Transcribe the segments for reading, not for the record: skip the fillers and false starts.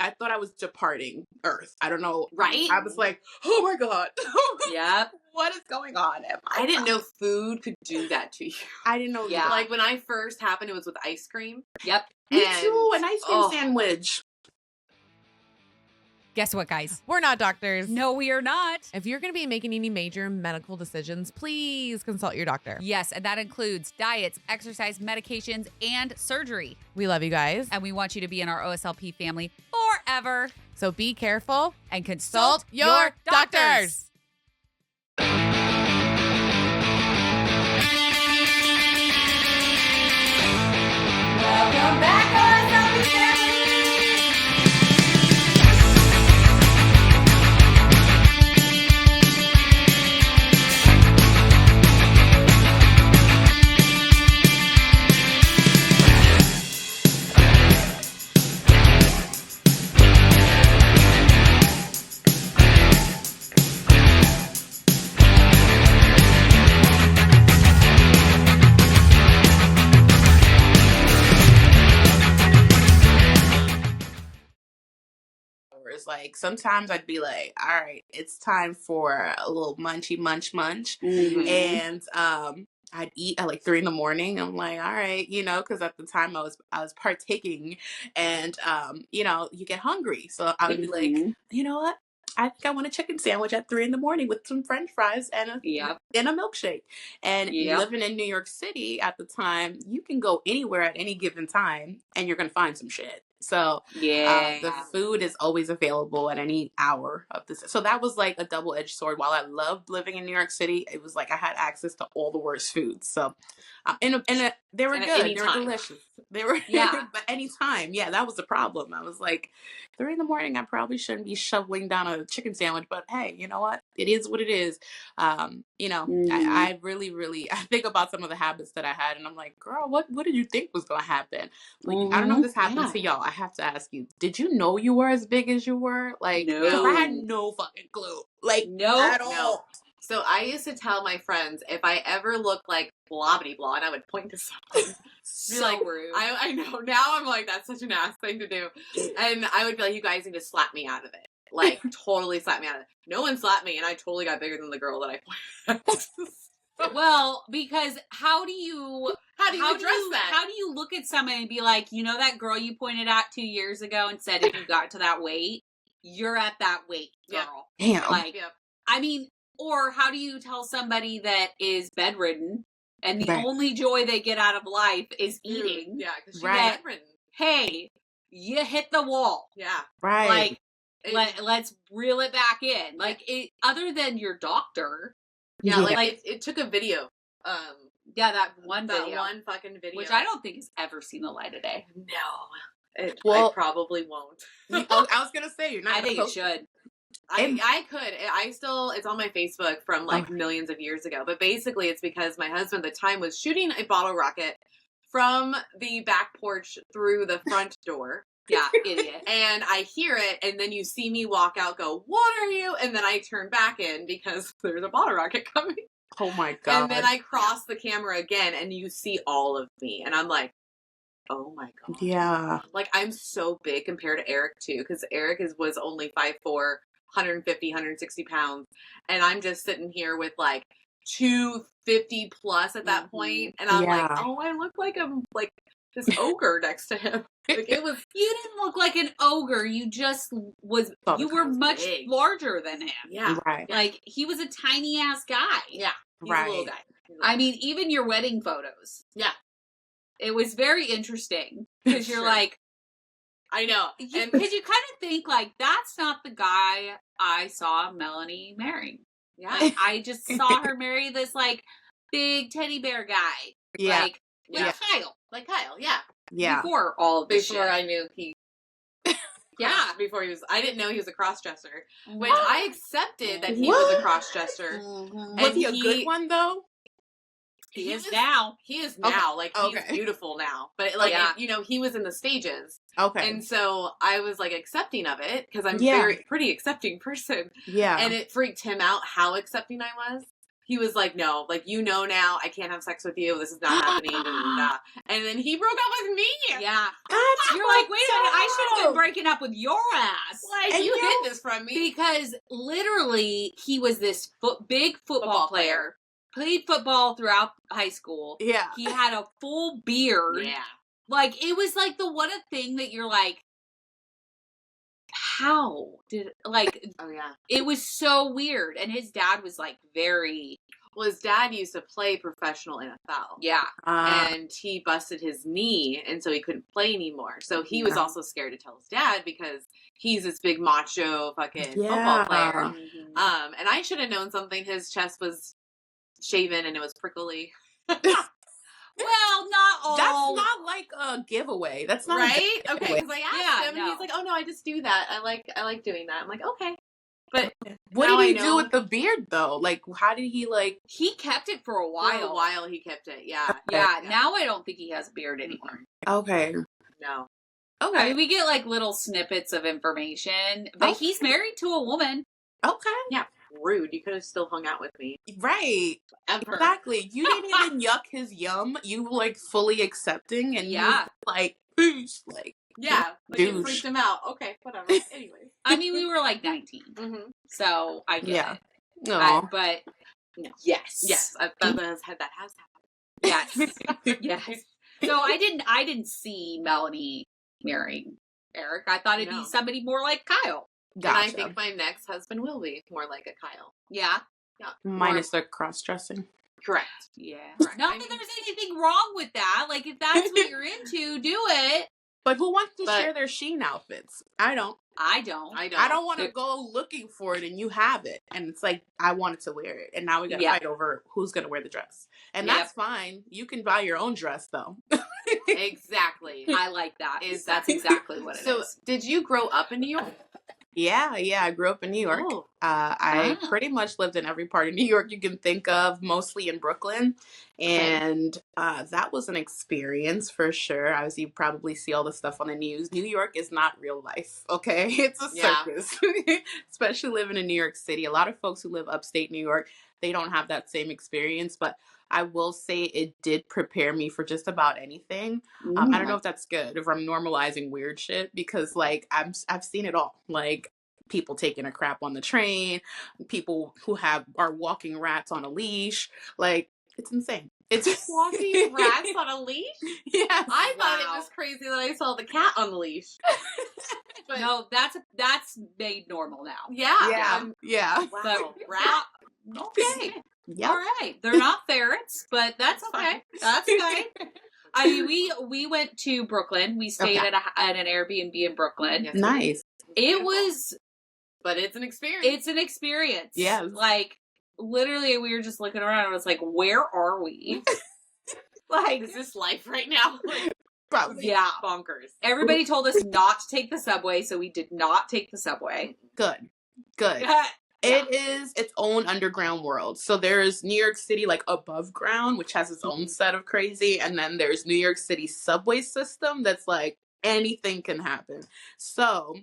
I thought I was departing Earth. I don't know. Right? I was like, oh my God. Yep. What is going on? I didn't know food could do that to you. I didn't know. Yeah. Like when I first happened, it was with ice cream. Yep. Me too. An ice cream sandwich. Guess what, guys? We're not doctors. No, we are not. If you're going to be making any major medical decisions, please consult your doctor. Yes, and that includes diets, exercise, medications, and surgery. We love you guys. And we want you to be in our OSLP family forever. So be careful And consult your doctors. Welcome back, OSLP family. Like sometimes I'd be like, all right, it's time for a little munchy munch. Mm-hmm. And I'd eat at like 3 a.m. I'm like, all right, because at the time I was partaking, and you get hungry. So I would be like, you know what? I think I want a chicken sandwich at 3 a.m. with some French fries and a milkshake. And living in New York City at the time, you can go anywhere at any given time and you're going to find some shit. So the food is always available at any hour of this. So that was like a double-edged sword. While I loved living in New York City, it was like I had access to all the worst foods. So they were good. They were delicious. They were, but anytime. Yeah, that was the problem. I was like, 3 a.m, I probably shouldn't be shoveling down a chicken sandwich, but hey, you know what? It is what it is. I really, really, I think about some of the habits that I had, and I'm like, girl, what did you think was going to happen? Like, I don't know if this happened to y'all. I have to ask you, did you know you were as big as you were? Like, No. I had no fucking clue. Like, no, at all. No. So I used to tell my friends if I ever looked like blah blah blah, and I would point to something. so like, rude. I know. Now I'm like, that's such an ass thing to do. And I would be like, you guys need to slap me out of it. Like, totally slap me out of it. No one slapped me, and I totally got bigger than the girl that I pointed at. Well, because how do you address that? How do you look at someone and be like, that girl you pointed at 2 years ago and said if you got to that weight, you're at that weight, girl. Yeah. Damn. Like, I mean, or how do you tell somebody that is bedridden and the only joy they get out of life is eating? Yeah, because she's bedridden. Hey, you hit the wall. Yeah. Right. Like, let's reel it back in. Like, other than your doctor. Yeah, like it took a video. That one video. That one fucking video. Which I don't think has ever seen the light of day. No. I probably won't. I was going to say, you're not. I think it should. I could. It's on my Facebook from like millions of years ago. But basically it's because my husband at the time was shooting a bottle rocket from the back porch through the front door. Yeah, idiot. And I hear it, and then you see me walk out, go, what are you? And then I turn back in because there's a bottle rocket coming. Oh my God. And then I cross the camera again, and you see all of me. And I'm like, oh my God. Yeah. Like, I'm so big compared to Eric, too, because Eric was only 5'4", 150, 160 pounds. And I'm just sitting here with, like, 250 plus at that point. And I'm like, oh, I look like I'm, like, this ogre next to him. Like, it was. You didn't look like an ogre. You just was. You were much larger than him. Yeah. Right. Like, he was a tiny ass guy. Yeah. He's a little guy. I mean, even your wedding photos. Yeah. It was very interesting because you're like, I know. Because you kind of think like, that's not the guy I saw Melanie marrying. Yeah. Like, I just saw her marry this like big teddy bear guy. Yeah. Like Kyle. Like Kyle. Yeah. Yeah. Before all of this Before shit. I knew he. Yeah, before he was. I didn't know he was a cross-dresser. Which I accepted that he was a cross-dresser. Mm-hmm. Was he a good one, though? He is now. He is now. Okay. Like, he's beautiful now. But, like, he was in the stages. Okay. And so I was, like, accepting of it, because I'm pretty accepting person. Yeah. And it freaked him out how accepting I was. he was like, no, like, you know now, I can't have sex with you. This is not happening. Da, da, da, da. And then he broke up with me. Yeah. That's You're like, wait a minute, I should have been breaking. breaking up with your ass. Like, And you you- hid this from me. Because literally, he was this big football player. Played football throughout high school. Yeah. He had a full beard. Yeah. Like, it was like the one thing that you're like, how did, like, Oh, yeah. it was so weird. And his dad was like very, Well, his dad used to play professional NFL. yeah. And he busted his knee, and so he couldn't play anymore. So he was also scared to tell his dad because he's this big macho fucking football player. And I should have known something. His chest was shaven and it was prickly. Well, not all. That's not like a giveaway. That's not Right? A Okay, because I asked him, and no. he's like, "Oh no, I just do that. I like doing that." I'm like, "Okay," but What now did he I do know. with the beard though? Like, how did he like? He kept it for a For while. a while he kept it. Yeah. Yeah, now I don't think he has a beard anymore. Okay. No. Okay. I mean, we get like little snippets of information, but Okay. he's married to a woman. Okay. Yeah. Rude. You could have still hung out with me. Right. Ever. Exactly. You didn't even yuck his yum. You like fully accepting and Yeah. you like peace. Like Yeah. Like it Douche. freaked him out. Okay. Whatever. Anyway. I mean, we were like 19, Mm-hmm. so I get Yeah. it. No. But No. yes, Yes. That has happened. yes, yes. So I didn't see Melanie marrying Eric. I thought it'd No. be somebody more like Kyle. Gotcha. And I think my next husband will be more like a Kyle. Yeah, Yeah. Minus the cross dressing. Correct. yeah. Correct. Not I that mean- there's anything wrong with that. Like if that's what you're into, do it. But who wants to But- share their Sheen outfits? I don't. I don't. I don't. I don't want to go looking for it and you have it. And it's like, I wanted to wear it. And now we got to Yeah. fight over who's going to wear the dress. And Yep. that's fine. You can buy your own dress though. Exactly. I like that. Is That's that- exactly what it is. So, did you grow up in New York? Yeah. I grew up in New York. Oh. I pretty much lived in every part of New York you can think of, mostly in Brooklyn. And that was an experience for sure. As you probably see all the stuff on the news, New York is not real life, okay? It's a Yeah. circus, especially living in New York City. A lot of folks who live upstate New York, they don't have that same experience. But I will say it did prepare me for just about anything. I don't know if that's good, if I'm normalizing weird shit, because like I've seen it all. Like people taking a crap on the train, people who are walking rats on a leash. Like it's insane. It's Walking rats on a leash? Yes. I thought Wow. it was crazy that I saw the cat on the leash. But No, that's made normal now. yeah. Yeah. Wow. But Rat? Okay. Yep. All right. They're not ferrets, but that's That's okay. fine. That's okay. I mean, we went to Brooklyn. We stayed Okay. at an Airbnb in Brooklyn. Yes, Nice. It was But it's an experience. it's an experience. Yes. Like literally we were just looking around and I was like, where are we? Like Is this life right now? Like, Probably. yeah. bonkers. Everybody told us not to take the subway, so we did not take the subway. Good. It is its own underground world. So there's New York City like above ground, which has its own set of crazy, and then there's New York City subway system that's like anything can happen. So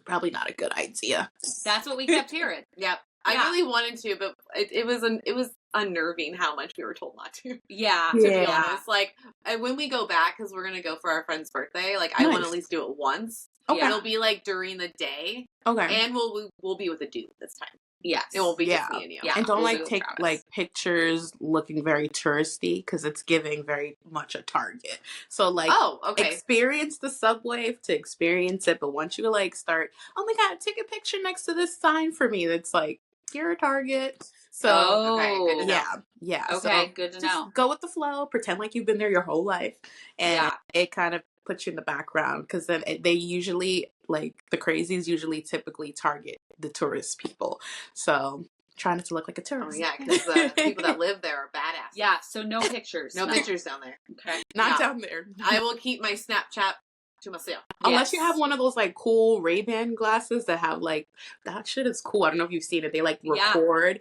probably not a good idea. That's what we kept hearing. Yep. Yeah. I really wanted to, but it was unnerving how much we were told not to. Yeah. To be Yeah. honest, like when we go back, because we're gonna go for our friend's birthday, like I want to Nice. at least do it once. Okay. It'll be like during the day, Okay. and we'll be with a dude this time. Yes. It won't be Yeah. just me and you. Yeah. And don't we'll like do it, take Travis. like pictures looking very touristy because it's giving very much a Target. So like Oh, okay. experience the subway to experience it, but once you like start, oh my god, take a picture next to this sign for me that's like you're a Target. So okay, good to know. yeah. Okay, So good to just know. go with the flow, pretend like you've been there your whole life, and Yeah. it kind of puts you in the background because then they usually like the crazies usually typically target the tourist people. So try not to look like a Oh tourist. yeah, because the people that live there are badass. Yeah, so no pictures. No pictures down there. Okay. Not Yeah. down there. I will keep my Snapchat to myself. Unless you Yes. have one of those like cool Ray-Ban glasses that have like that shit is cool. I don't know if you've seen it. They like Yeah. record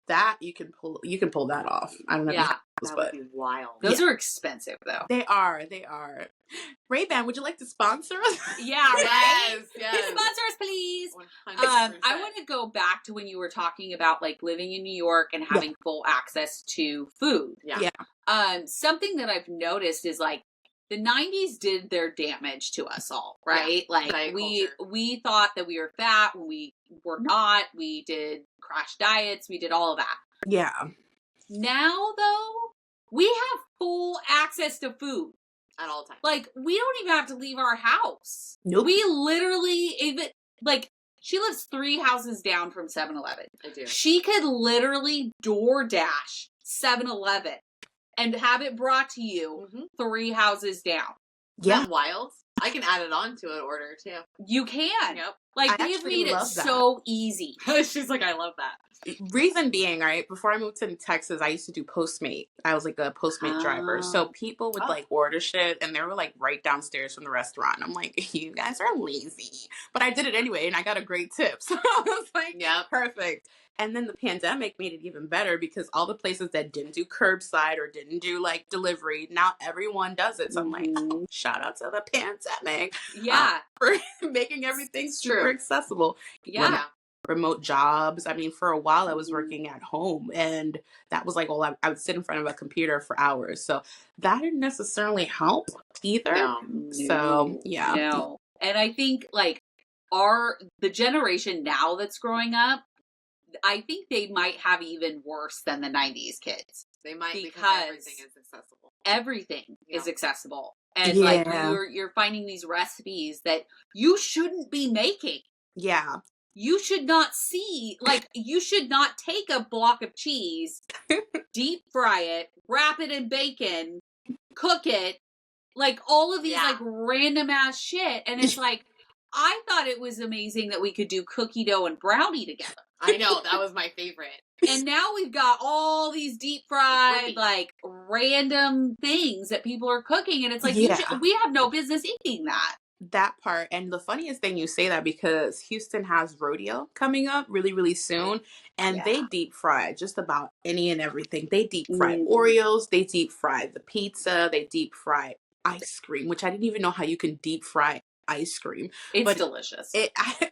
that you can pull that off. I don't know. If you Yeah. have those, That but would be wild. Those are expensive though. they are. Ray-Ban, would you like to sponsor us? Yeah, right? Yes, yes. Sponsor us, please. 100%. I want to go back to when you were talking about like living in New York and having full access to food. Yeah. Something that I've noticed is like the 90s did their damage to us all, right? Like we thought that we were fat when we were not. We did crash diets. We did all of that. Yeah. Now though, we have full access to food at all times. Like we don't even have to leave our house. Nope. We literally even like she lives 3 houses down from 7-Eleven. I do. She could literally DoorDash 7-Eleven and have it brought to you 3 houses down. Yeah. Isn't that wild? I can add it on to an order too. You can. Yep. Like we've made it so easy. She's like, I love that. Reason being, right, before I moved to Texas, I used to do Postmate. I was like a Postmate driver. So people would like order shit and they were like right downstairs from the restaurant. I'm like, you guys are lazy. But I did it anyway and I got a great tip. So I was like, yeah, perfect. And then the pandemic made it even better because all the places that didn't do curbside or didn't do like delivery, now everyone does it. So I'm like, oh, shout out to the pandemic. Yeah. For making everything super accessible. Yeah. Remote jobs. I mean, for a while I was working at home and that was like, well, I would sit in front of a computer for hours. So that didn't necessarily help either. No. So yeah. No. And I think like the generation now that's growing up, I think they might have even worse than the 90s kids. They might because everything is accessible. Everything is accessible. And like you're finding these recipes that you shouldn't be making. Yeah. You should not you should not take a block of cheese, deep fry it, wrap it in bacon, cook it, like all of these like random ass shit. And it's like, I thought it was amazing that we could do cookie dough and brownie together. I know, that was my favorite. And now we've got all these deep fried, like random things that people are cooking. And it's like, we have no business eating that. That part. And the funniest thing you say that because Houston has rodeo coming up really, really soon. And they deep fry just about any and everything. They deep fry Oreos. They deep fry the pizza. They deep fry ice cream, which I didn't even know how you can deep fry ice cream. It's delicious.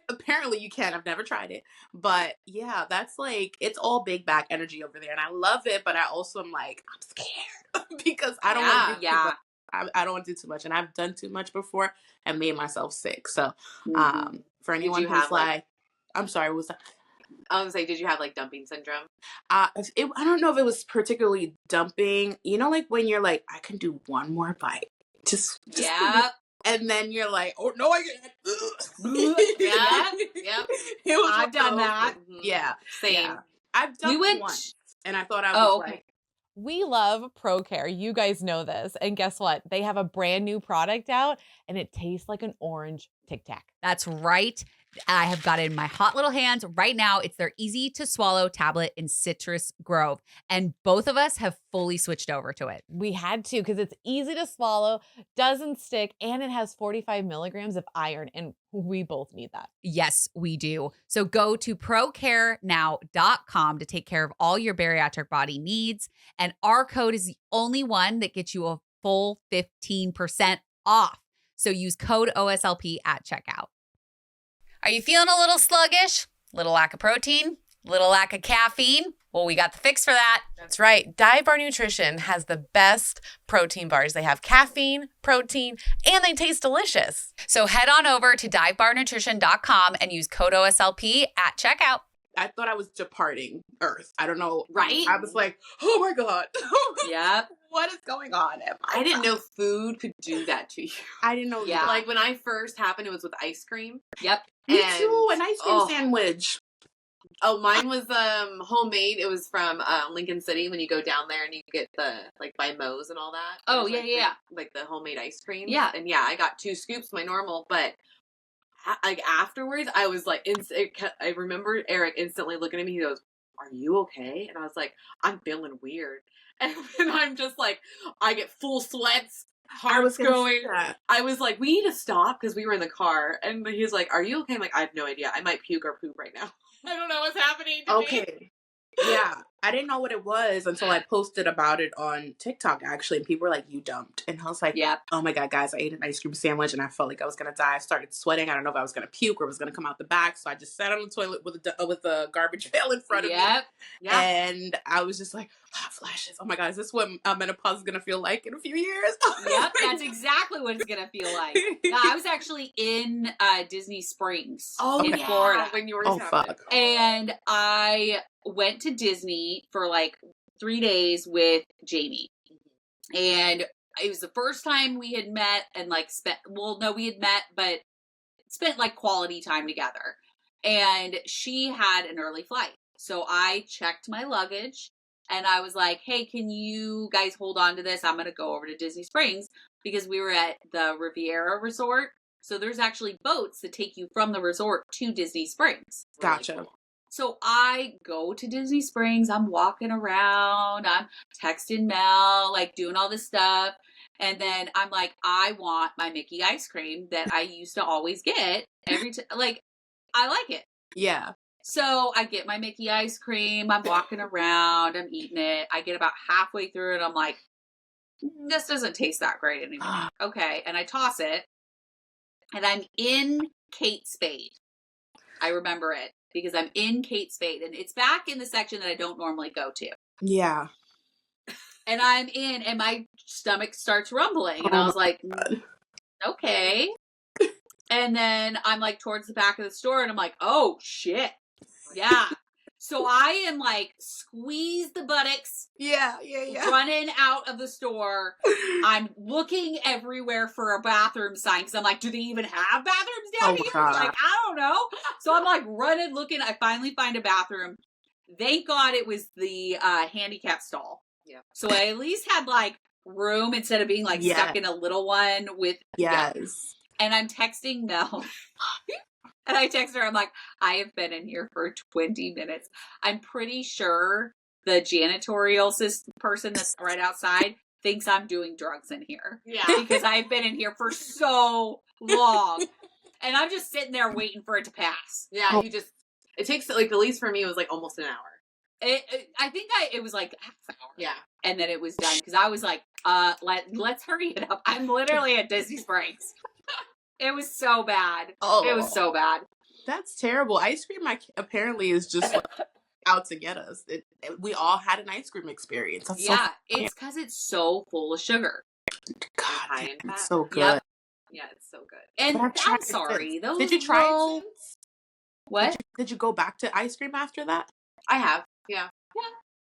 Apparently you can. I've never tried it. But yeah, that's like, it's all big back energy over there. And I love it. But I also am like, I'm scared because I don't want to do too much. I don't want to do too much. And I've done too much before and made myself sick. So for anyone who's like, I'm sorry, what was that? I was gonna say, did you have like dumping syndrome? I don't know if it was particularly dumping. You know, like when you're like, I can do one more bite. Just and then you're like, oh no, I can't. Yeah. I've done that. Yeah. Same. Yeah. I've done it once and I thought I was like, we love ProCare. You guys know this. And guess what? They have a brand new product out and it tastes like an orange Tic Tac. That's right. I have got it in my hot little hands right now. It's their easy to swallow tablet in Citrus Grove. And both of us have fully switched over to it. We had to because it's easy to swallow, doesn't stick, and it has 45 milligrams of iron. And we both need that. Yes, we do. So go to procarenow.com to take care of all your bariatric body needs. And our code is the only one that gets you a full 15% off. So use code OSLP at checkout. Are you feeling a little sluggish? Little lack of protein? Little lack of caffeine? Well, we got the fix for that. That's right. Dive Bar Nutrition has the best protein bars. They have caffeine, protein, and they taste delicious. So head on over to divebarnutrition.com and use code OSLP at checkout. I thought I was departing Earth. I don't know. Right? I was like, oh my God. Yep. What is going on? I didn't know food could do that to you. I didn't know. Yeah. Like when I first happened, it was with ice cream. Yep. Me too, an ice cream sandwich. Oh, mine was homemade. It was from Lincoln City when you go down there and you get the like by Moe's and all that. Oh, Like the homemade ice cream. Yeah. And I got 2 scoops, my normal, but like afterwards I was like I remember Eric instantly looking at me. He goes, "Are you okay?" And I was like, "I'm feeling weird." And I'm just like, I get full sweats. Heart's going. I was like, we need to stop because we were in the car. And he's like, "Are you okay?" I'm like, I have no idea. I might puke or poop right now. I don't know what's happening to me. Yeah, I didn't know what it was until I posted about it on TikTok, actually. And people were like, you dumped. And I was like, Yep. oh my God, guys, I ate an ice cream sandwich and I felt like I was going to die. I started sweating. I don't know if I was going to puke or it was going to come out the back. So I just sat on the toilet with a garbage pail in front of me. Yeah. And I was just like, hot flashes. Oh my God, is this what menopause is going to feel like in a few years? Yep, that's exactly what it's gonna feel like. Yeah, I was actually in Disney Springs in Florida when you were fuck. and I went to Disney for like 3 days with Jamie. And it was the first time we had met and like we had met, but spent like quality time together. And she had an early flight. So I checked my luggage and I was like, hey, can you guys hold on to this? I'm going to go over to Disney Springs because we were at the Riviera Resort. So there's actually boats that take you from the resort to Disney Springs. Gotcha. Really cool. So I go to Disney Springs. I'm walking around. I'm texting Mel, like doing all this stuff. And then I'm like, I want my Mickey ice cream that I used to always get every time. Like, I like it. Yeah. So I get my Mickey ice cream. I'm walking around. I'm eating it. I get about halfway through it. I'm like, this doesn't taste that great anymore. Okay. And I toss it. And I'm in Kate Spade. I remember it because I'm in Kate Spade. And it's back in the section that I don't normally go to. Yeah. And I'm in, and my stomach starts rumbling. And I was like, okay. And then I'm like towards the back of the store, and I'm like, oh, shit. Yeah. So I am like, squeeze the buttocks. Yeah. Running out of the store. I'm looking everywhere for a bathroom sign because I'm like, do they even have bathrooms down here? God. Like, I don't know. So I'm like running, looking. I finally find a bathroom. Thank God it was the handicap stall. Yeah. So I at least had like room instead of being like stuck in a little one with. Yes. Yeah. And I'm texting Mel. And I text her, I'm like, I have been in here for 20 minutes. I'm pretty sure the janitorial person that's right outside thinks I'm doing drugs in here. Yeah. Because I've been in here for so long. And I'm just sitting there waiting for it to pass. Yeah, it takes, like, at least for me, it was, like, almost an hour. I think it was, like, half an hour. Yeah. And then it was done. Because I was like, let's hurry it up. I'm literally at Disney Springs. It was so bad. It was so bad. That's terrible. Ice cream apparently is just like, out to get us. We all had an ice cream experience. That's it's because it's so full of sugar. God, it's so good. Yep. Yeah, it's so good. And I'm sorry. Did you try it since? What? Did you go back to ice cream after that? I have. Yeah.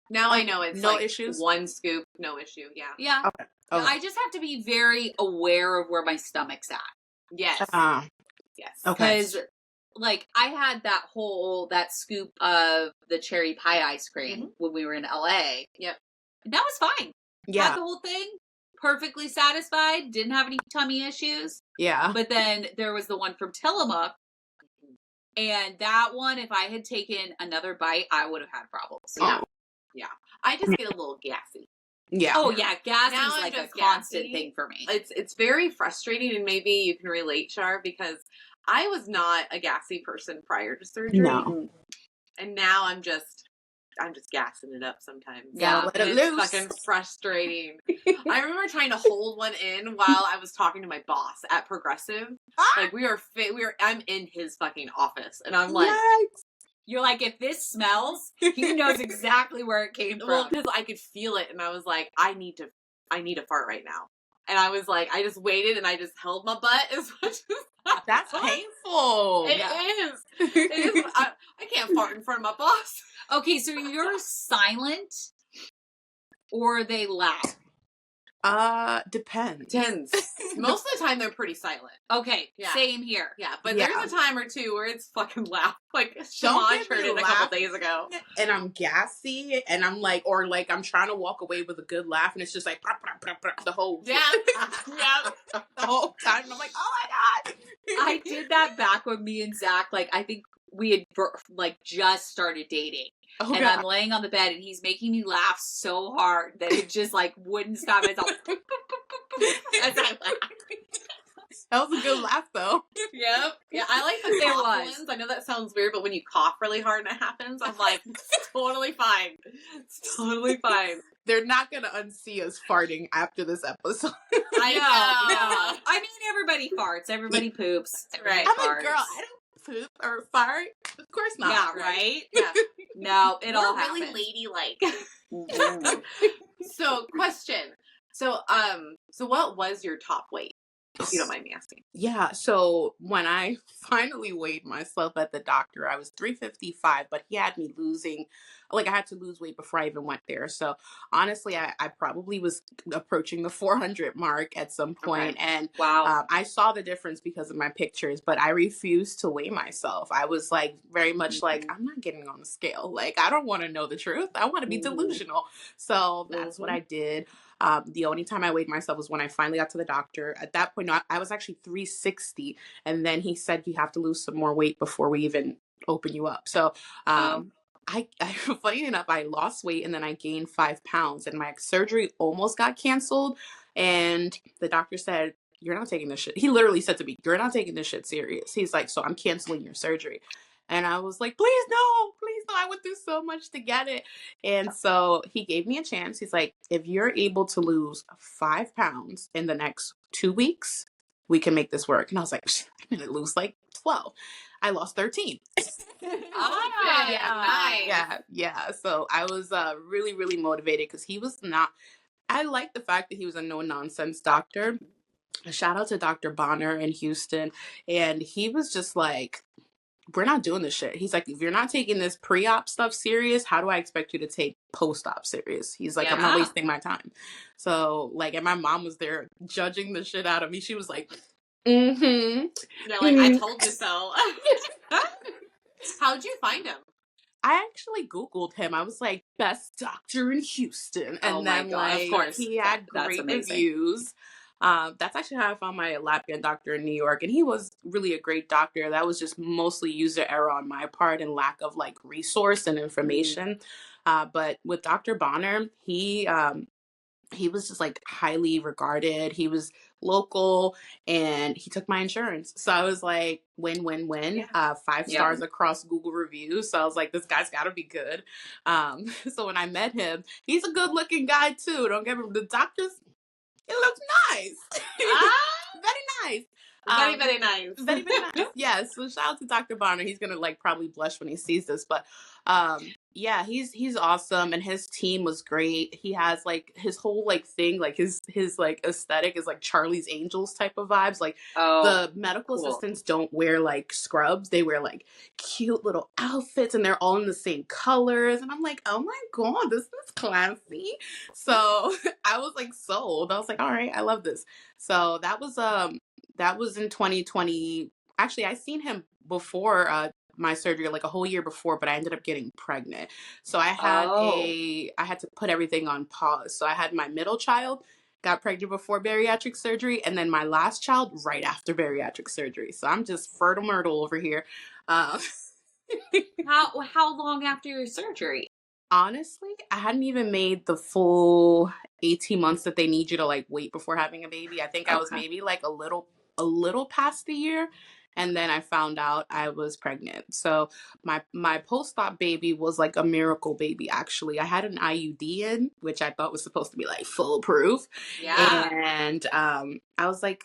Now I know it's no like issues. One scoop, no issue. Yeah. Yeah. Okay. I just have to be very aware of where my stomach's at. Yes. Yes. Okay. Because, like, I had that scoop of the cherry pie ice cream when we were in LA. Yep. And that was fine. Yeah. Had the whole thing. Perfectly satisfied. Didn't have any tummy issues. Yeah. But then there was the one from Tillamook. And that one, if I had taken another bite, I would have had problems. Yeah. Yeah. I just get a little gassy. Yeah. Oh yeah, gas Now is I'm like a just constant gassy. thing for me. It's very frustrating, and maybe you can relate, Char, because I was not a gassy person prior to surgery. No. And now I'm just gassing it up sometimes. Yeah, let it It's loose. fucking frustrating. I remember trying to hold one in while I was talking to my boss at Progressive. Like I'm in his fucking office, and I'm like, Yikes. You're like, if this smells, he knows exactly where it came from. well, because I could feel it, and I was like, I need to fart right now. And I was like, I just waited, and I just held my butt as much as That's painful. It is. It is. I can't fart in front of my boss. Okay, so you're silent or are they loud? Depends. Most of the time, they're pretty silent. Okay, Yeah. Same here. Yeah, but Yeah. there's a time or two where it's fucking loud. Like Don't Siobhan get heard me it a couple days ago. And I'm gassy, and I'm like, or like I'm trying to walk away with a good laugh, and it's just like the whole Yeah. the whole time. And I'm like, oh my god. I did that back when me and Zach, like, I think we had like just started dating. Oh, and god. I'm laying on the bed and he's making me laugh so hard that it just like wouldn't stop. It's all as I laugh. That was a good laugh, though. Yep. Yeah, I like the It cough was. ones. I know that sounds weird, but when you cough really hard and it happens, I'm like, it's totally fine. It's totally fine. They're not gonna unsee us farting after this episode. I know. No. I mean, everybody farts. Everybody poops. Right. I'm Farts. like, girl, I don't poop or fart. Of course not. Yeah, right? Yeah. No, it all We're really happens. ladylike. So, question. So what was your top weight? If you don't mind me asking. Yeah, so when I finally weighed myself at the doctor, I was 355, but he had me losing, like I had to lose weight before I even went there. So honestly, I probably was approaching the 400 mark at some point. Okay. And Wow. I saw the difference because of my pictures, but I refused to weigh myself. I was like, very much like, I'm not getting on the scale. Like, I don't want to know the truth. I want to be delusional. So that's what I did. The only time I weighed myself was when I finally got to the doctor. At that point, I was actually 360. And then he said, you have to lose some more weight before we even open you up. So, I funny enough, I lost weight and then I gained 5 pounds and my surgery almost got canceled. And the doctor said, you're not taking this shit. He literally said to me, you're not taking this shit serious. He's like, so I'm canceling your surgery. And I was like, please no, please no. I went through so much to get it. And so he gave me a chance. He's like, if you're able to lose 5 pounds in the next 2 weeks, we can make this work. And I was like, I'm going to lose like 12. I lost 13. Yeah. So I was really, really motivated because he was not, I like the fact that he was a no nonsense doctor. A shout out to Dr. Bonner in Houston. And he was just like, we're not doing this shit. He's like, if you're not taking this pre-op stuff serious, how do I expect you to take post-op serious? He's like, I'm not wasting my time. So like, and my mom was there judging the shit out of me. She was like, You're like, I told you so. How'd you find him? I actually Googled him. I was like, best doctor in Houston. And then like, of course. he had great reviews. That's actually how I found my Latvian doctor in New York. And he was really a great doctor. That was just mostly user error on my part and lack of like resource and information. But with Dr. Bonner, he was just like highly regarded. He was local and he took my insurance. So I was like, win, win, win. 5 stars across Google reviews. So I was like, this guy's gotta be good. So when I met him, he's a good looking guy too. Don't get me wrong. The doctors, it looks nice. Very nice. Very, very nice. Very, very nice. Yes. So shout out to Dr. Bonner. He's gonna like probably blush when he sees this, but yeah, he's awesome and his team was great. He has like his whole like thing, like his like aesthetic is like Charlie's Angels type of vibes. Like the medical assistants don't wear like scrubs. They wear like cute little outfits and they're all in the same colors. And I'm like, oh my God, this is classy. So I was like sold. I was like, all right, I love this. So that was in 2020. Actually, I seen him before my surgery, like a whole year before, but I ended up getting pregnant. So I had to put everything on pause. So I had my middle child, got pregnant before bariatric surgery, and then my last child right after bariatric surgery. So I'm just fertile myrtle over here. How long after your surgery? Honestly, I hadn't even made the full 18 months that they need you to like wait before having a baby. I think I was maybe like a little past the year. And then I found out I was pregnant. So my post-op baby was like a miracle baby, actually. I had an IUD in, which I thought was supposed to be like foolproof. Yeah. And I was like,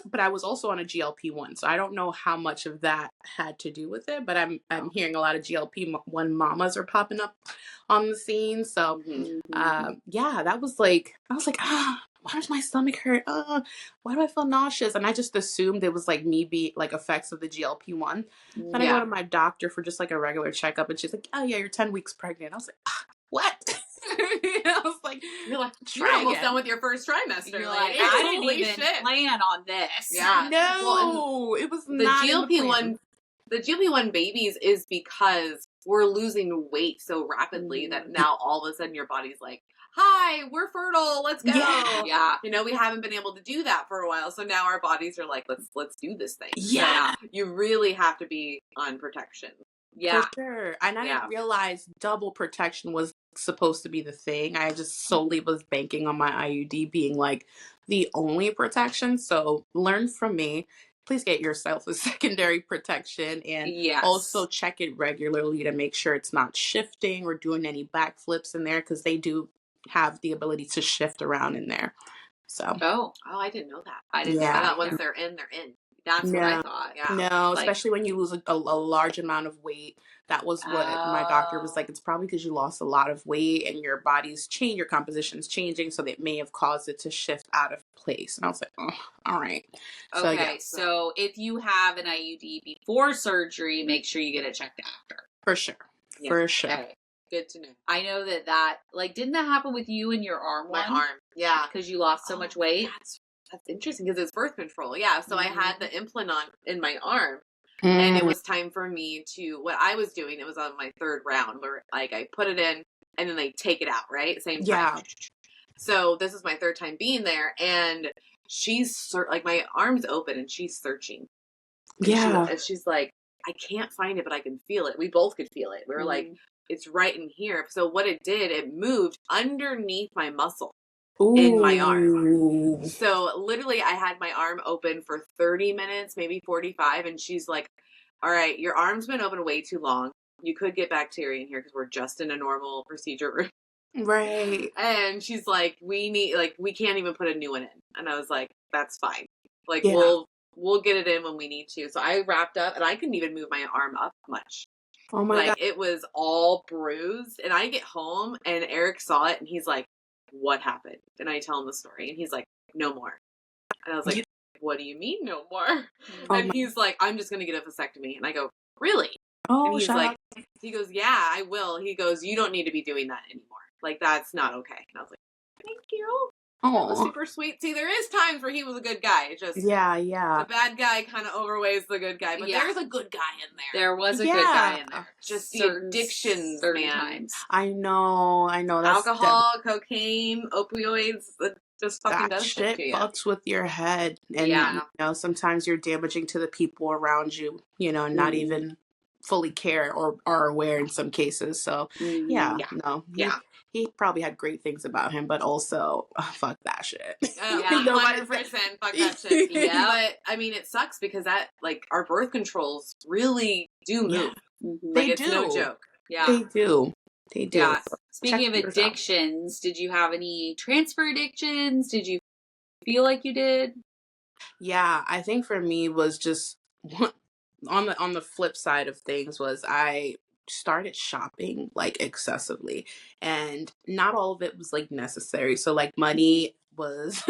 but I was also on a GLP-1. So I don't know how much of that had to do with it. But I'm hearing a lot of GLP-1 mamas are popping up on the scene. So yeah, that was like, I was like, why does my stomach hurt? Why do I feel nauseous? And I just assumed it was like me like effects of the GLP-1. Then I go to my doctor for just like a regular checkup and she's like, oh yeah, you're 10 weeks pregnant. I was like, what? I was like, you're almost done with your first trimester. You're like, I didn't even plan on this. Yeah. No, it was not the GLP-1. The GLP-1 babies is because we're losing weight so rapidly that now all of a sudden your body's like, hi, we're fertile, let's go. Yeah. You know, we haven't been able to do that for a while. So now our bodies are like, let's do this thing. Yeah. So you really have to be on protection. Yeah. For sure. And I didn't realize double protection was supposed to be the thing. I just solely was banking on my IUD being like the only protection. So learn from me. Please get yourself a secondary protection and also Yes. check it regularly to make sure it's not shifting or doing any backflips in there, because they do have the ability to shift around in there. So Oh, I didn't know that. I didn't know. I yeah. thought once they're in, they're in. That's what I No, thought. Yeah. no, Like, especially when you lose a large amount of weight. That was what my doctor was like. It's probably because you lost a lot of weight and your body's changed, your composition's changing, so that may have caused it to shift out of place. And I was like, oh, all right. So yeah, okay, so if you have an IUD before surgery, make sure you get it checked after. for sure, yeah. for sure. Okay. Good to know. I know that like, didn't that happen with you and your arm My one? arm. Yeah. Because you lost so much weight. That's interesting because it's birth control. Yeah. So I had the implant on in my arm. Mm. And it was time for me to, what I was doing, it was on my third round where like I put it in and then they take it out, right? Same time. Yeah. So this is my third time being there, and she's like, my arm's open and she's searching. And she's like, I can't find it, but I can feel it. We both could feel it. We were like, it's right in here. So what it did, it moved underneath my muscle. In my arm. So literally I had my arm open for 30 minutes, maybe 45. And she's like, all right, your arm's been open way too long. You could get bacteria in here because we're just in a normal procedure room. Right. And she's like, we can't even put a new one in. And I was like, that's fine. Like, Yeah. we'll get it in when we need to. So I wrapped up and I couldn't even move my arm up much. Oh my God. It was all bruised. And I get home and Eric saw it and he's like, what happened? And I tell him the story and he's like, no more. And I was like, what do you mean no more? And he's like, I'm just going to get a vasectomy. And I go, really? Oh, and he's like, he goes, yeah, I will. He goes, you don't need to be doing that anymore. Like, that's not okay. And I was like, thank you. That was super sweet. See, there is times where he was a good guy. It's just the bad guy kind of overweighs the good guy. But there's a good guy in there. There was a good guy in there. Just the addictions, man. Times. I know. That's alcohol, cocaine, opioids. Just fucking does shit to you. Fucks with your head. And you know, sometimes you're damaging to the people around you, you know, not even fully care or are aware in some cases. So he probably had great things about him, but also fuck that shit. 100% fuck that shit. But I mean, it sucks because that, like, our birth controls really do move. Like, it's no joke. Yeah, they do. Yeah. Speaking of addictions, did you have any transfer addictions? Did you feel like you did? Yeah, I think for me was just on the flip side of things was I started shopping like excessively, and not all of it was like necessary. So like money was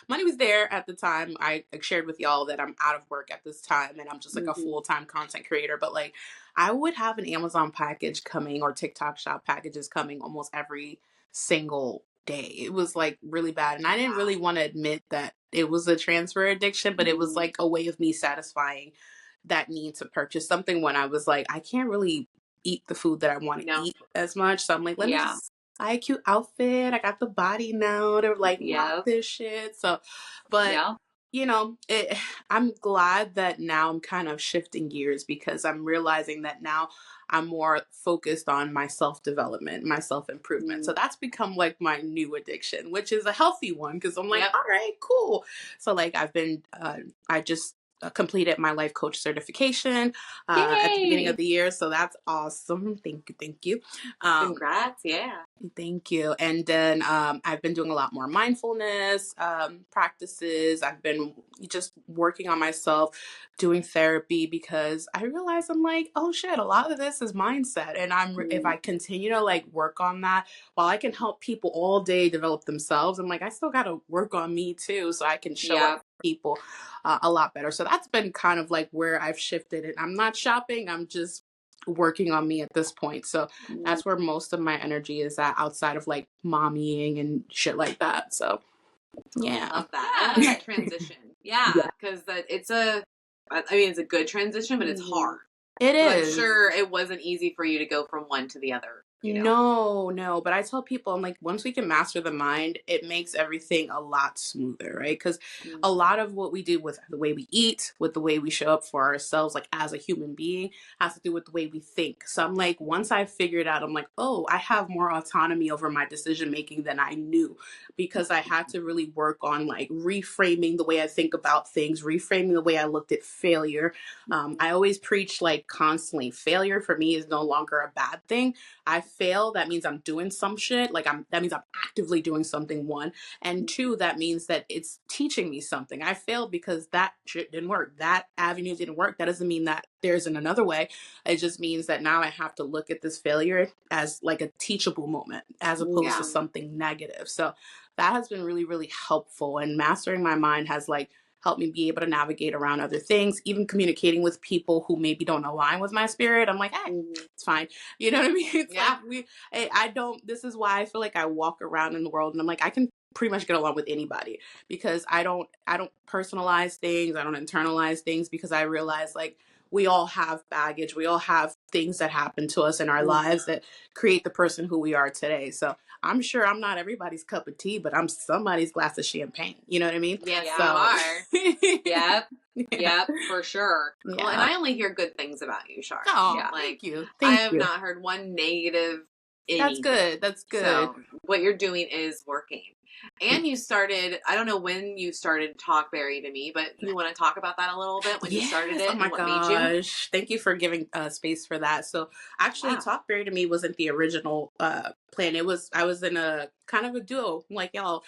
money was there at the time. I shared with y'all that I'm out of work at this time and I'm just like a full-time content creator, but like I would have an Amazon package coming or TikTok shop packages coming almost every single day. It was like really bad, and I didn't really want to admit that it was a transfer addiction, but it was like a way of me satisfying that need to purchase something when I was like, I can't really eat the food that I want to eat as much. So I'm like, let me just buy a cute outfit. I got the body now to like rock this shit. So, but you know, I'm glad that now I'm kind of shifting gears because I'm realizing that now I'm more focused on my self-development, my self-improvement. So that's become like my new addiction, which is a healthy one because I'm like, all right, cool. So like I just completed my life coach certification at the beginning of the year. So that's awesome. Thank you. Congrats. Yeah. Thank you. And then I've been doing a lot more mindfulness practices. I've been just working on myself, doing therapy because I realized I'm like, oh shit, a lot of this is mindset. And if I continue to like work on that, while I can help people all day develop themselves, I'm like, I still got to work on me too so I can show up for people a lot better. So that's been kind of like where I've shifted it. I'm not shopping. I'm just working on me at this point. So that's where most of my energy is at outside of like mommying and shit like that. So yeah. I love that. I love that transition. Because it's a good transition, but it's hard. It is. I'm sure it wasn't easy for you to go from one to the other. No, but I tell people, I'm like, once we can master the mind, it makes everything a lot smoother, right? Because a lot of what we do with the way we eat, with the way we show up for ourselves, like as a human being, has to do with the way we think. So I'm like, once I figured out, I'm like, oh, I have more autonomy over my decision making than I knew, because I had to really work on like reframing the way I think about things, reframing the way I looked at failure. I always preach like constantly, failure for me is no longer a bad thing. I fail, that means I'm doing some shit. Like that means I'm actively doing something, one. And two, that means that it's teaching me something. I failed because that shit didn't work. That avenue didn't work. That doesn't mean that there isn't another way. It just means that now I have to look at this failure as like a teachable moment as opposed to something negative. So that has been really, really helpful. And mastering my mind has like helped me be able to navigate around other things, even communicating with people who maybe don't align with my spirit. I'm like, hey, it's fine. You know what I mean? It's like I don't, this is why I feel like I walk around in the world and I'm like, I can pretty much get along with anybody, because I don't personalize things. I don't internalize things, because I realize like we all have baggage. We all have things that happen to us in our lives that create the person who we are today. So I'm sure I'm not everybody's cup of tea, but I'm somebody's glass of champagne. You know what I mean? Yes, so, you are. Yep. Yep, for sure. Well, and I only hear good things about you, Char. Oh, thank you. I have not heard one negative anything. That's good. So what you're doing is working. And you started, I don't know when you started Talk Bari to me, but you want to talk about that a little bit, when you started it? Oh my and what made you? Thank you for giving space for that. So actually, Talk Bari to me wasn't the original plan. I was in a kind of a duo like y'all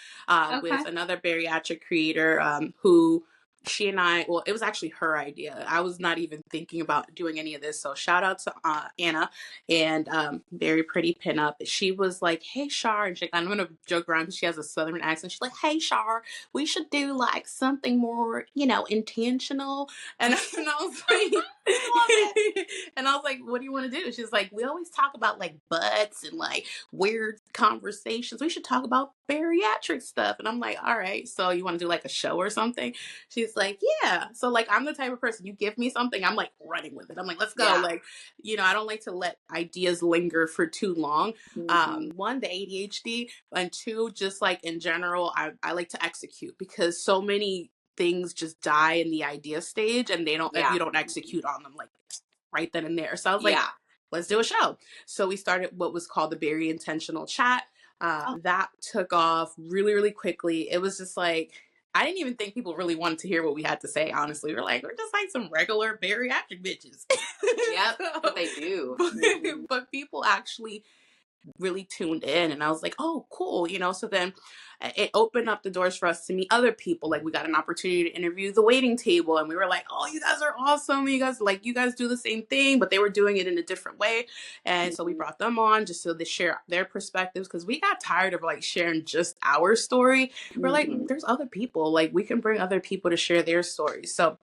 with another bariatric creator who she and I, well, it was actually her idea. I was not even thinking about doing any of this. So shout out to Anna and very pretty pinup. She was like, hey, Char, and I'm going to joke around because she has a Southern accent. She's like, hey, Char, we should do like something more, intentional. And, and I was like, and I was like, what do you want to do? She's like, we always talk about like butts and like weird conversations. We should talk about bariatric stuff. And I'm like, all right, so you want to do like a show or something? She's like, yeah. So like, I'm the type of person, you give me something, I'm like running with it. I'm like, let's go. Like, I don't like to let ideas linger for too long. One, the ADHD, and two, just like in general, I like to execute, because so many things just die in the idea stage, and they don't, if you don't execute on them like right then and there. So I was like, let's do a show. So we started what was called the Very Intentional Chat. That took off really, really quickly. It was just like, I didn't even think people really wanted to hear what we had to say, honestly. We're just like some regular bariatric bitches. Yep, but they do. But people actually really tuned in, and I was like, oh, cool. So then it opened up the doors for us to meet other people. Like we got an opportunity to interview the waiting table, and we were like, oh, you guys are awesome. You guys do the same thing, but they were doing it in a different way. And so we brought them on just so they share their perspectives, because we got tired of like sharing just our story. We're like, there's other people, like we can bring other people to share their stories. So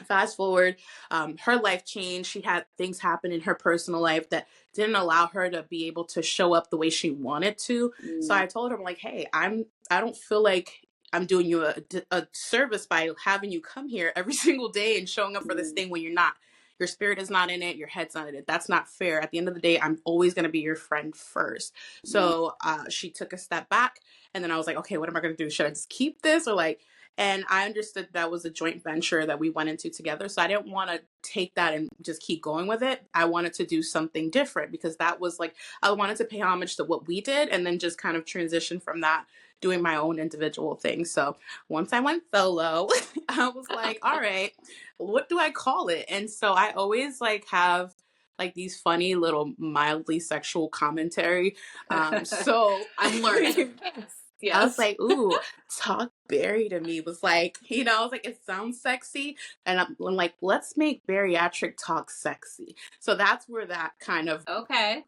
fast forward, her life changed. She had things happen in her personal life that didn't allow her to be able to show up the way she wanted to. So I told her, I'm like, hey, I don't feel like I'm doing you a service by having you come here every single day and showing up for this thing when you're not. Your spirit is not in it. Your head's not in it. That's not fair. At the end of the day, I'm always going to be your friend first. So she took a step back, and then I was like, okay, what am I going to do? Should I just keep this or like? And I understood that was a joint venture that we went into together. So I didn't want to take that and just keep going with it. I wanted to do something different, because that was like, I wanted to pay homage to what we did and then just kind of transition from that, doing my own individual thing. So once I went solo, I was like, all right, what do I call it? And so I always like have like these funny little mildly sexual commentary. So I'm learning. Yes. I was like, ooh, Talk Bari to me was like, I was like, it sounds sexy. And I'm like, let's make bariatric talk sexy. So that's where that kind of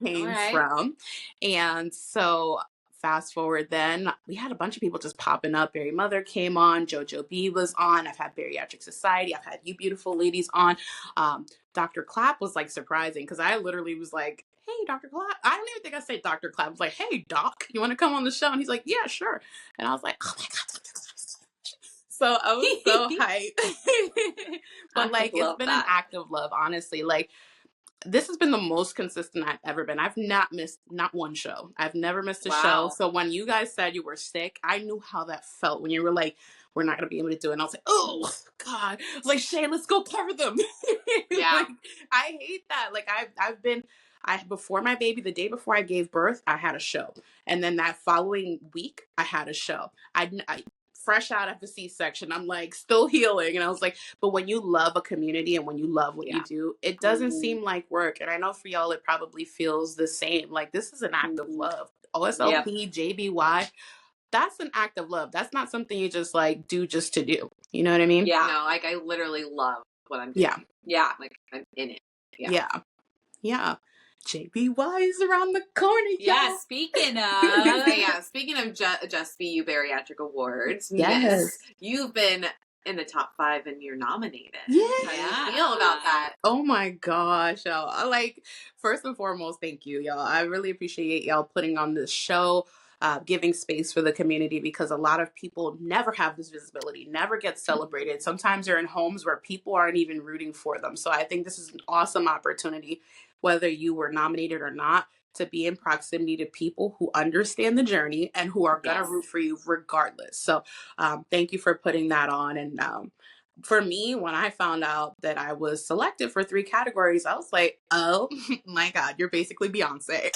came from. And so fast forward then, we had a bunch of people just popping up. Barry Mother came on. JoJo B was on. I've had Bariatric Society. I've had you beautiful ladies on. Dr. Clapp was like surprising, because I literally was like, hey, Dr. Clapp. I don't even think I said Dr. Clapp. I was like, hey, Doc, you want to come on the show? And he's like, yeah, sure. And I was like, oh my God. So I was so hyped. But like, it's been an act of love, honestly. Like, this has been the most consistent I've ever been. I've not missed not one show. I've never missed a show. Wow. So when you guys said you were sick, I knew how that felt when you were like, we're not going to be able to do it. And I was like, oh, God. I was like, Shay, let's go cover them. Yeah. Like, I hate that. Like, before my baby, the day before I gave birth, I had a show. And then that following week, I had a show. I fresh out of the C-section, I'm like still healing. And I was like, but when you love a community and when you love what you do, it doesn't seem like work. And I know for y'all, it probably feels the same. Like, this is an act of love. OSLP, JBY, that's an act of love. That's not something you just like do just to do. You know what I mean? Yeah. No, like I literally love what I'm doing. Yeah. Yeah. Like I'm in it. Yeah. Yeah. JBY is around the corner. Yeah, y'all. speaking of. Yeah, speaking of Just Be You Bariatric Awards, Yes. Miss, you've been in the top 5 and you're nominated. Yeah. How do you feel about that? Oh my gosh, y'all. Like, first and foremost, thank you, y'all. I really appreciate y'all putting on this show, giving space for the community, because a lot of people never have this visibility, never get celebrated. Sometimes they're in homes where people aren't even rooting for them. So I think this is an awesome opportunity, whether you were nominated or not, to be in proximity to people who understand the journey and who are going to root for you regardless. So thank you for putting that on. And for me, when I found out that I was selected for 3 categories, I was like, oh my God, you're basically Beyonce.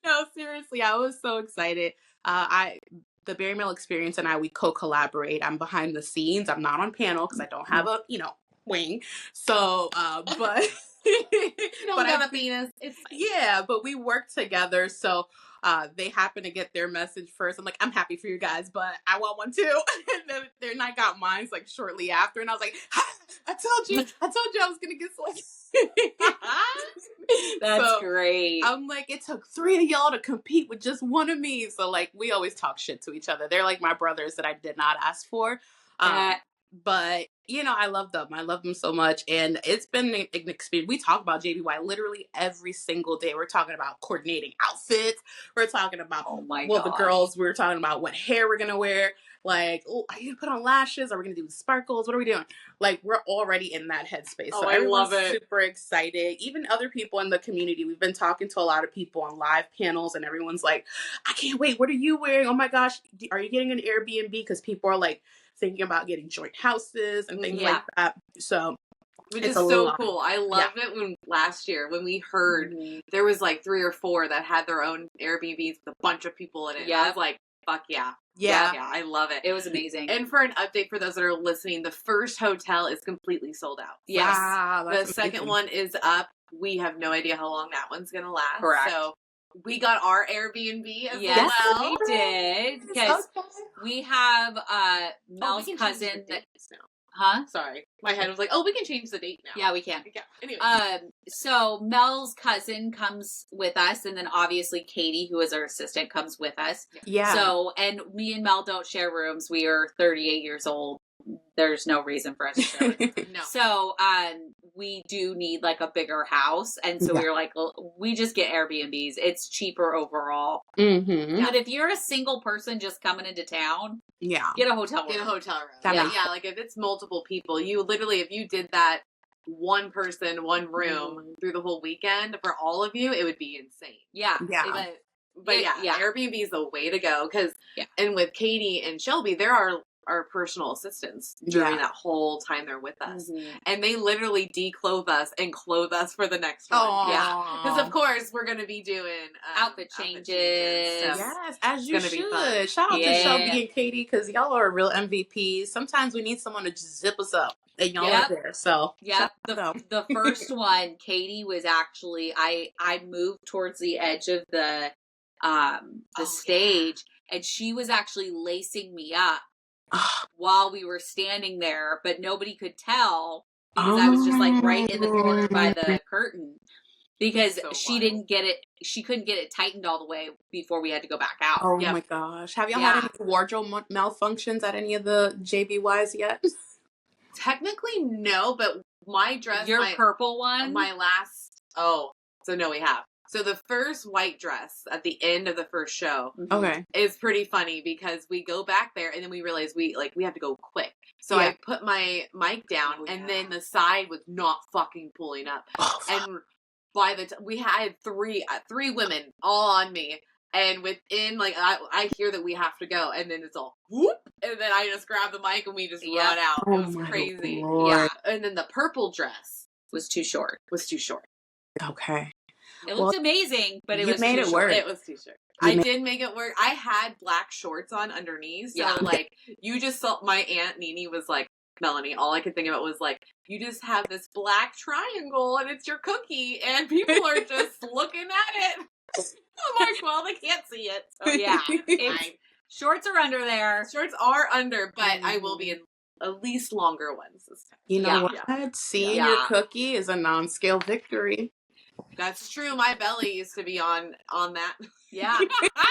No, seriously, I was so excited. The Berry Mill Experience and we co-collaborate. I'm behind the scenes. I'm not on panel because I don't have a, wing. So, but You don't got a penis. It's fine. Yeah, but we work together. So they happen to get their message first. I'm like, I'm happy for you guys, but I want one too. And then I got mine like shortly after, and I was like, I told you I was gonna get selected. That's great. I'm like, it took 3 of y'all to compete with just one of me. So like, we always talk shit to each other. They're like my brothers that I did not ask for. But I love them. I love them so much. And it's been an experience. We talk about JBY literally every single day. We're talking about coordinating outfits. We're talking about, the girls, we're talking about what hair we're going to wear. Like, are you going to put on lashes? Are we going to do sparkles? What are we doing? Like, we're already in that headspace. So I love it. Super excited. Even other people in the community. We've been talking to a lot of people on live panels, and everyone's like, I can't wait. What are you wearing? Oh my gosh. Are you getting an Airbnb? Because people are like, thinking about getting joint houses and things like that. So which is so cool. I loved it when last year when we heard there was like 3 or 4 that had their own Airbnbs with a bunch of people in it. Yeah. I was like, fuck yeah. Yeah, I love it. It was amazing. And for an update for those that are listening, the first hotel is completely sold out. Yes. Wow, the second one is up. We have no idea how long that one's going to last. Correct. So we got our Airbnb as well. Yes, we did. Because we have Mel's cousin. Huh? Sorry. My head was like, we can change the date now. Yeah, we can. Yeah. Anyway. So Mel's cousin comes with us, and then obviously Katie, who is our assistant, comes with us. Yeah. So, and me and Mel don't share rooms. We are 38 years old. There's no reason for us to share rooms. No. So, we do need like a bigger house. And so we were like, well, we just get Airbnbs. It's cheaper overall. Mm-hmm. But if you're a single person just coming into town, get a hotel room. Get a hotel room. Yeah, like if it's multiple people, you literally, if you did that one person, one room through the whole weekend for all of you, it would be insane. Yeah. But Airbnb is the way to go. Because, and with Katie and Shelby, there are our personal assistants during that whole time they're with us. And they literally declothe us and clothe us for the next one. Aww. Yeah. Because of course we're going to be doing outfit changes. So yes, as you should. Shout out to Shelby and Katie, because y'all are real MVPs. Sometimes we need someone to just zip us up. And y'all are there. So the first one, Katie was actually I moved towards the edge of the stage, and she was actually lacing me up while we were standing there, but nobody could tell because I was just like right in the corner by the curtain, because she didn't get it. She couldn't get it tightened all the way before we had to go back out. Oh my gosh. Have y'all had any wardrobe malfunctions at any of the JBYs yet? Technically no, but my dress, your purple one, my last, so no, we have. So the first white dress at the end of the first show Okay. is pretty funny because we go back there and then we realize we have to go quick. So I put my mic down and then the side was not fucking pulling up. Oh, And by the time we had three women all on me. And within, like, I hear that we have to go, and then it's all whoop, and then I just grab the mic and we just run out. Oh it was crazy. Lord. Yeah. And then the purple dress Was too short. Okay. It looked amazing, but it you was made too it short. work. It was too short. I did make it work. I had black shorts on underneath, so like you just saw. My Aunt Nene was like, Melanie, all I could think about was like, you just have this black triangle and it's your cookie, and people are just looking at it. I'm like, well, they can't see it. So Yeah. Shorts are under there. Shorts are under, but I will be in at least longer ones this time. You know what? Seeing your cookie is a non-scale victory. That's true. My belly used to be on that. Yeah,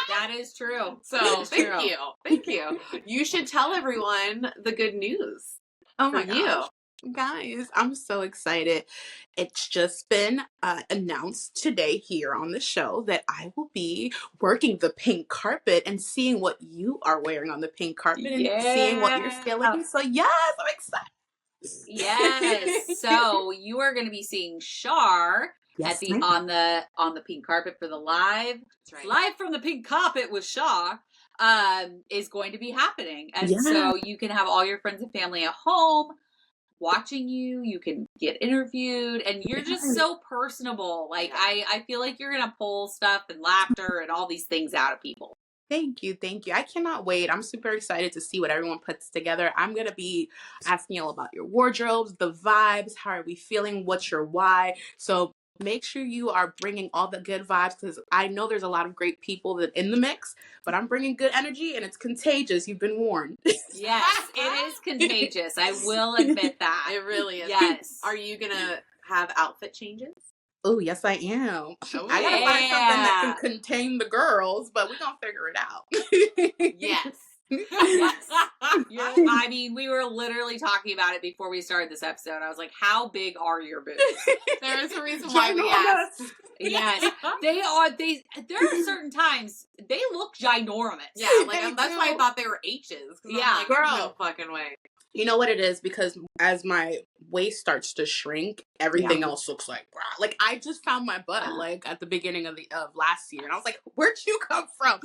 that is true. So thank you. You should tell everyone the good news. Oh my gosh. Guys, I'm so excited. It's just been announced today here on the show that I will be working the pink carpet and seeing what you are wearing on the pink carpet and seeing what you're scaling. So yes, I'm excited. Yes. So you are going to be seeing Char at the on the pink carpet for the live. That's right. Live from the pink carpet with Char is going to be happening. And so you can have all your friends and family at home watching you. You can get interviewed, and you're just so personable. Like I feel like you're gonna pull stuff and laughter and all these things out of people. Thank you. I cannot wait. I'm super excited to see what everyone puts together. I'm going to be asking you all about your wardrobes, the vibes, how are we feeling, what's your why. So make sure you are bringing all the good vibes, because I know there's a lot of great people that in the mix, but I'm bringing good energy and it's contagious. You've been warned. Yes, it is contagious. I will admit that. It really is. Yes. Are you going to have outfit changes? Oh, yes, I am. I gotta find something that can contain the girls, but we're gonna figure it out. Yes. I mean, we were literally talking about it before we started this episode. I was like, how big are your boobs? There is a reason why we asked. Yes. They are. There are certain times they look ginormous. Yeah, like that's why I thought they were H's. Yeah, like, girl. No fucking way. You know what it is? Because as my waist starts to shrink, everything else looks like, like I just found my butt like at the beginning of last year, and I was like, "Where'd you come from?"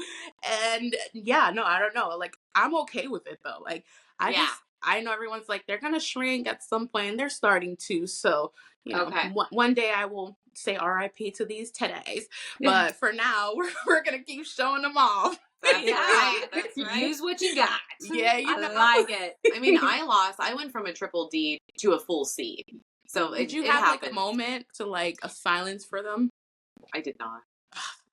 And I don't know. Like I'm okay with it though. Like I know everyone's like they're gonna shrink at some point, and they're starting to. So you know, one day I will say R.I.P. to these titties, but for now we're gonna keep showing them off. That's right. That's right. Use what you got. Yeah, you know. I like it. I mean, I went from a triple D to a full C. So did you have like a moment to like a silence for them? I did not.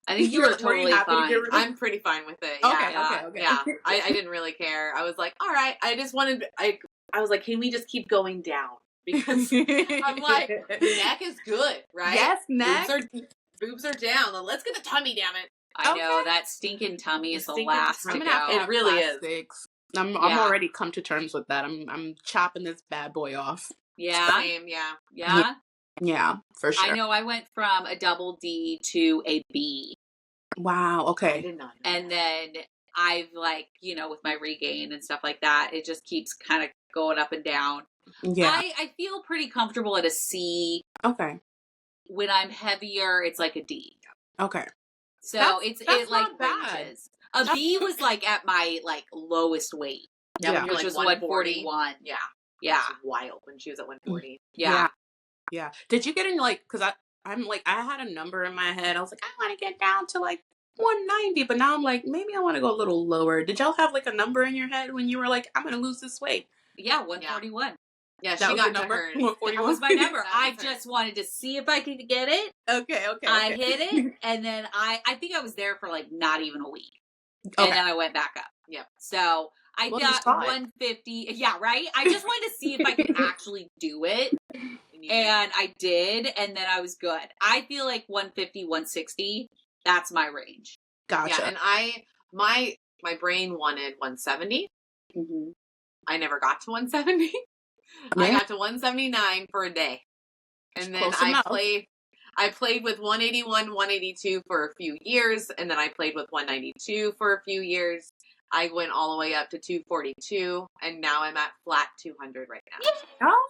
I think you were totally fine. I'm pretty fine with it. Okay. Yeah. I didn't really care. I was like, all right. I just wanted, I was like, can we just keep going down? Because I'm like, neck is good, right? Yes, neck. Boobs are down. Let's get the tummy, damn it. I know that stinking tummy is the last to go. It really is. I'm already come to terms with that. I'm chopping this bad boy off. Yeah. Same, Yeah, for sure. I know I went from a double D to a B. Wow, okay. I did not know and then I've like, with my regain and stuff like that, it just keeps kind of going up and down. Yeah. I feel pretty comfortable at a C. Okay. When I'm heavier, it's like a D. Okay. So that's it like not bad. ranges. A B was like at my like lowest weight. Yeah. Which was 141. Yeah. Yeah. Wild when she was at 140. Yeah. Did you get in like, because I'm like, I had a number in my head. I was like, I want to get down to like 190, but now I'm like, maybe I want to go a little lower. Did y'all have like a number in your head when you were like, I'm going to lose this weight? Yeah, 141. Yeah, that she was got the number. 141. That was my number. I just wanted to see if I could get it. Okay. I hit it, and then I think I was there for like not even a week. Okay. And then I went back up. Yep. So I got 150. Yeah, right? I just wanted to see if I could actually do it. And I did, and then I was good. I feel like 150, 160, that's my range. Gotcha. Yeah, and my brain wanted 170. Mm-hmm. I never got to 170. I got to 179 for a day. And then I I played with 181, 182 for a few years, and then I played with 192 for a few years. I went all the way up to 242, and now I'm at flat 200 right now. Oh,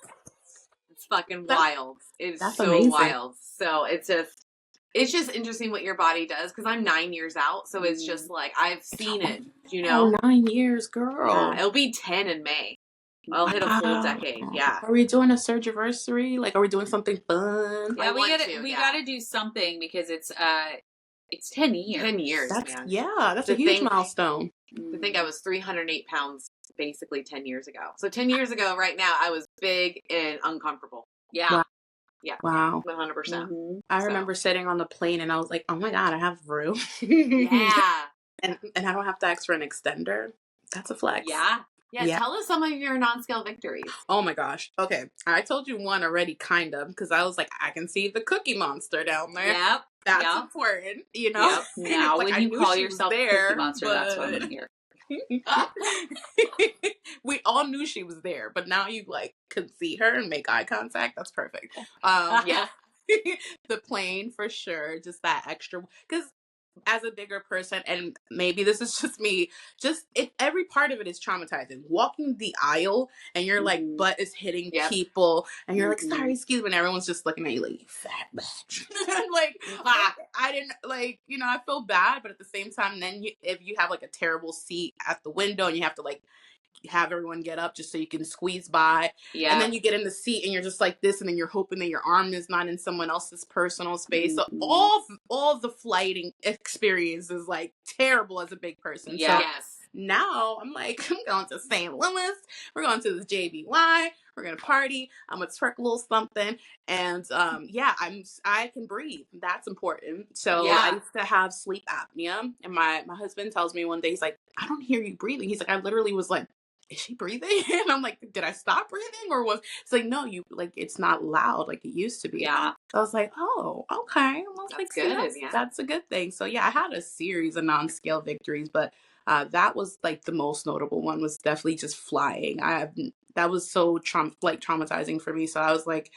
It's fucking wild. It's that's so amazing. wild. So it's just interesting what your body does, because I'm 9 years out, so it's just like I've seen it, you know. 9 years, girl. Yeah, it'll be 10 in May. I'll hit a full decade. Yeah. Are we doing a surgiversary? Like, are we doing something fun? Yeah, I we gotta do something because it's 10 years. 10 years, That's man. that's a huge milestone. To think I was 308 pounds basically 10 years ago. So 10 years ago, right now, I was big and uncomfortable. Yeah. Wow. Yeah. Wow. 100%. Mm-hmm. I remember sitting on the plane and I was like, oh my God, I have room. Yeah. and I don't have to ask for an extender. That's a flex. Yeah. Yeah. Tell us some of your non-scale victories. Oh my gosh. Okay. I told you one already, kind of, because I was like, I can see the Cookie Monster down there. Yep. That's important, you know? Yep. Now, Like, when I you knew call she yourself was a there, Cookie Monster, that's what I'm gonna hear. We all knew she was there, but now you like could see her and make eye contact. That's perfect. Yeah. The plane for sure, just that extra, because as a bigger person, and maybe this is just me, every part of it is traumatizing. Walking the aisle and your like butt is hitting people, and you're like, sorry, excuse me, and everyone's just looking at you like, you fat bitch. Like, I didn't, like, you know, I feel bad, but at the same time, then if you have like a terrible seat at the window and you have to like have everyone get up just so you can squeeze by, and then you get in the seat and you're just like this, and then you're hoping that your arm is not in someone else's personal space. So all the flighting experience is like terrible as a big person. Yes. So now I'm like, I'm going to St. Louis, we're going to this JBY, we're gonna party, I'm gonna twerk a little something, and I can breathe. That's important. So I used to have sleep apnea, and my husband tells me one day, he's like, I don't hear you breathing. He's like, I literally was like, is she breathing? And I'm like, did I stop breathing, or was it's like, no, you like, it's not loud like it used to be. Yeah. So I was like, oh, okay. Well, That's like, good. that's a good thing. So yeah, I had a series of non-scale victories, but that was like the most notable one, was definitely just flying. That was so traumatizing for me. So I was like,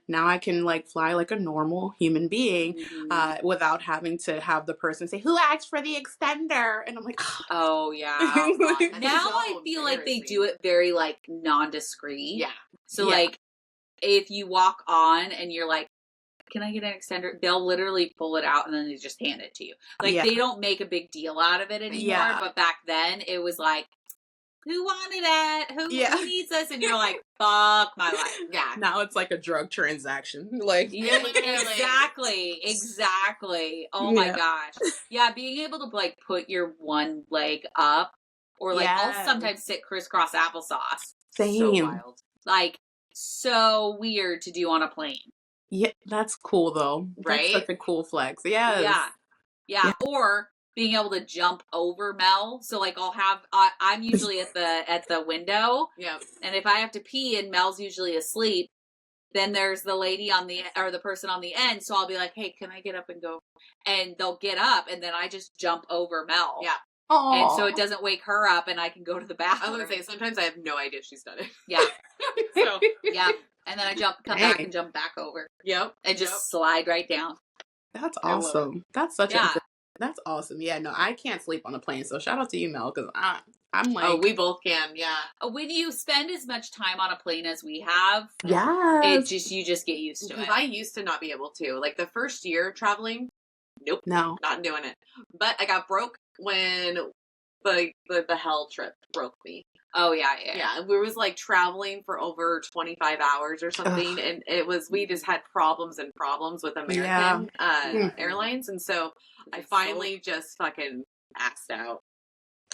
now I can like fly like a normal human being without having to have the person say, who asked for the extender? And I'm like, oh yeah. Now I feel like they do it very like non-discreet. Yeah. So like if you walk on and you're like, can I get an extender? They'll literally pull it out and then they just hand it to you. Like they don't make a big deal out of it anymore. But back then it was like, who wanted it? Who needs this? And you're like, fuck my life. Yeah. Now it's like a drug transaction. Like, exactly. Oh my gosh. Yeah, being able to like put your one leg up, or like I'll sometimes sit crisscross applesauce. Same. So wild. Like so weird to do on a plane. Yeah, that's cool though. Right? That's such a cool flex. Yes. Yeah. Or being able to jump over Mel. So like I'll have I'm usually at the window. Yeah. And if I have to pee and Mel's usually asleep, then there's the lady or the person on the end. So I'll be like, hey, can I get up and go? And they'll get up and then I just jump over Mel. Yeah. Aww. And so it doesn't wake her up and I can go to the bathroom. I was going to say, sometimes I have no idea she's done it. Yeah. So, yeah. And then I come back and jump back over. Yep. And just slide right down. That's awesome. That's such that's awesome. Yeah, no, I can't sleep on a plane. So shout out to you, Mel, because I'm like, oh, we both can. Yeah. When you spend as much time on a plane as we have, you just get used to it. I used to not be able to. Like the first year traveling, nope, no, not doing it. But I got broke when the hell trip broke me. Oh yeah. We was like traveling for over 25 hours or something, and we just had problems with American Airlines, and so I finally just fucking passed out.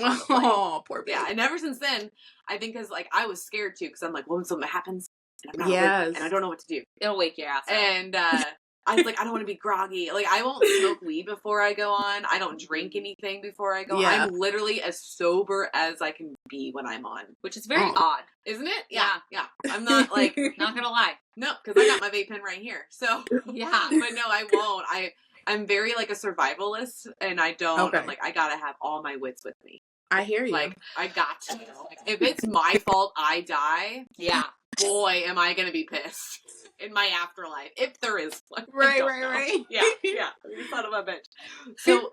Oh, poor baby. Yeah, and ever since then, I think because like I was scared too, because I'm like, what when something happens and I'm not awake, and I don't know what to do. It'll wake your ass up. And I was like, I don't want to be groggy. Like, I won't smoke weed before I go on. I don't drink anything before I go on. I'm literally as sober as I can be when I'm on. Which is very odd. Isn't it? Yeah. I'm not, like... not gonna lie. No, because I got my vape pen right here. So... Yeah. But no, I won't. I'm very, like, a survivalist, and I don't... Okay. I'm like, I gotta have all my wits with me. I hear you. Like, I got to. Like, if it's my fault I die... Yeah. boy, am I going to be pissed in my afterlife, if there is one. Right. Yeah. You son of a bitch. So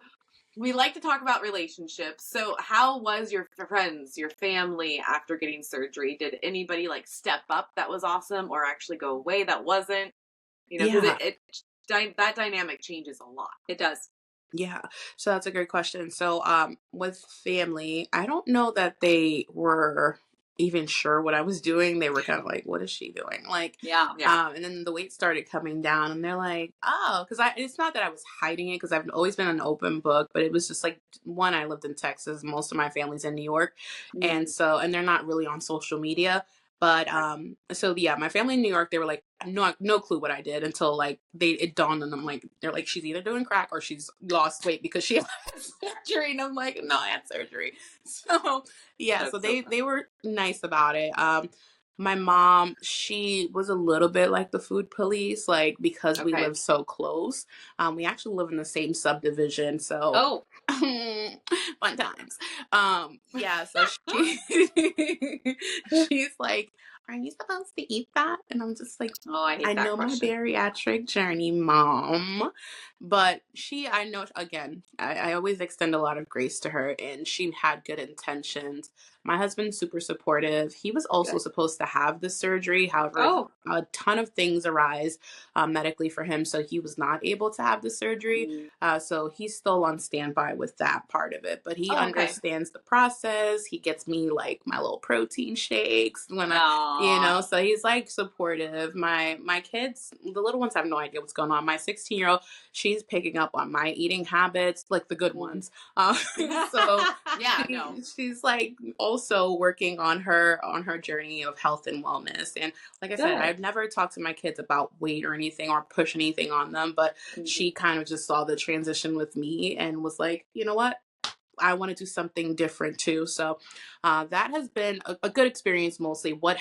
we like to talk about relationships. So how was your friends, your family after getting surgery? Did anybody like step up that was awesome, or actually go away that wasn't? You know, because that dynamic changes a lot. It does. Yeah. So that's a great question. So with family, I don't know that they were even sure what I was doing. They were kind of like, what is she doing? Like, Yeah. and then the weight started coming down and they're like, oh, because it's not that I was hiding it because I've always been an open book, but it was just like, one, I lived in Texas. Most of my family's in New York. And so, and they're not really on social media. But so yeah, my family in New York, they were like, no clue what I did until like it dawned on them, like they're like, she's either doing crack or she's lost weight because she had surgery. And I'm like, no, I had surgery. So yeah, so they were nice about it. My mom, she was a little bit like the food police, like because we live so close. We actually live in the same subdivision, so fun times. Yeah, so she's like, are you supposed to eat that? And I'm just like, oh, I hate I that know question. my bariatric journey, Mom. But I know, again, I always extend a lot of grace to her, and she had good intentions. My husband's super supportive. He was also supposed to have the surgery. However, a ton of things arise medically for him, so he was not able to have the surgery. So he's still on standby with that part of it. But he understands the process. He gets me like my little protein shakes when so he's like supportive. My kids, the little ones, have no idea what's going on. My 16-year-old, she's picking up on my eating habits, like the good ones. So she's like also working on her journey of health and wellness. And like I said, I've never talked to my kids about weight or anything or push anything on them, but she kind of just saw the transition with me and was like, you know what? I want to do something different too. So that has been a good experience mostly. What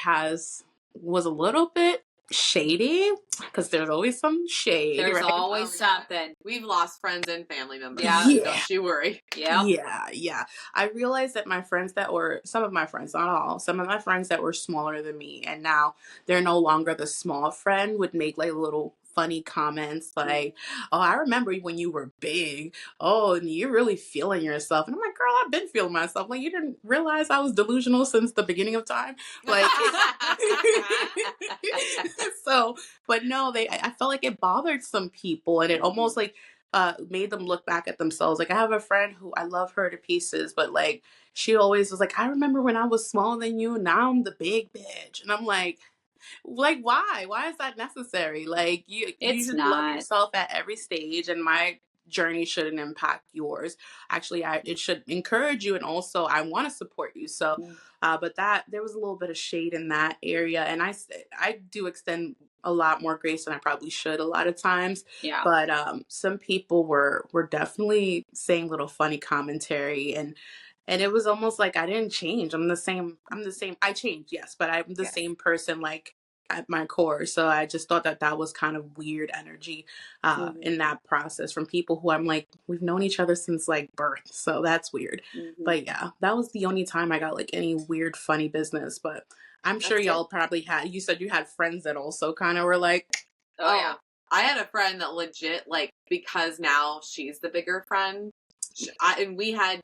was a little bit shady, because there's always some shade. There's always something. We've lost friends and family members. Yeah. Don't you worry. Yeah. I realized that some of my friends, not all, some of my friends that were smaller than me, and now they're no longer the small friend, would make like little funny comments like, oh, I remember when you were big. Oh, and you're really feeling yourself. And I'm like, girl, I've been feeling myself. Like, you didn't realize I was delusional since the beginning of time? Like, so, but no, I felt like it bothered some people, and it almost like made them look back at themselves. Like, I have a friend who I love her to pieces, but like, she always was like, I remember when I was smaller than you, now I'm the big bitch. And I'm like, why? Why is that necessary? Like, you should love yourself at every stage, and my journey shouldn't impact yours. Actually, it should encourage you, and also I want to support you. So, but there was a little bit of shade in that area, and I do extend a lot more grace than I probably should a lot of times. Yeah. But some people were definitely saying little funny commentary, and it was almost like I didn't change. I'm the same. I changed, yes, but I'm the same person, like, at my core. So I just thought that was kind of weird energy in that process from people who I'm like, we've known each other since like birth. So that's weird. But yeah, that was the only time I got like any weird, funny business. But I'm sure y'all probably you said you had friends that also kind of were like, oh yeah. I had a friend that legit, like, because now she's the bigger friend. And we had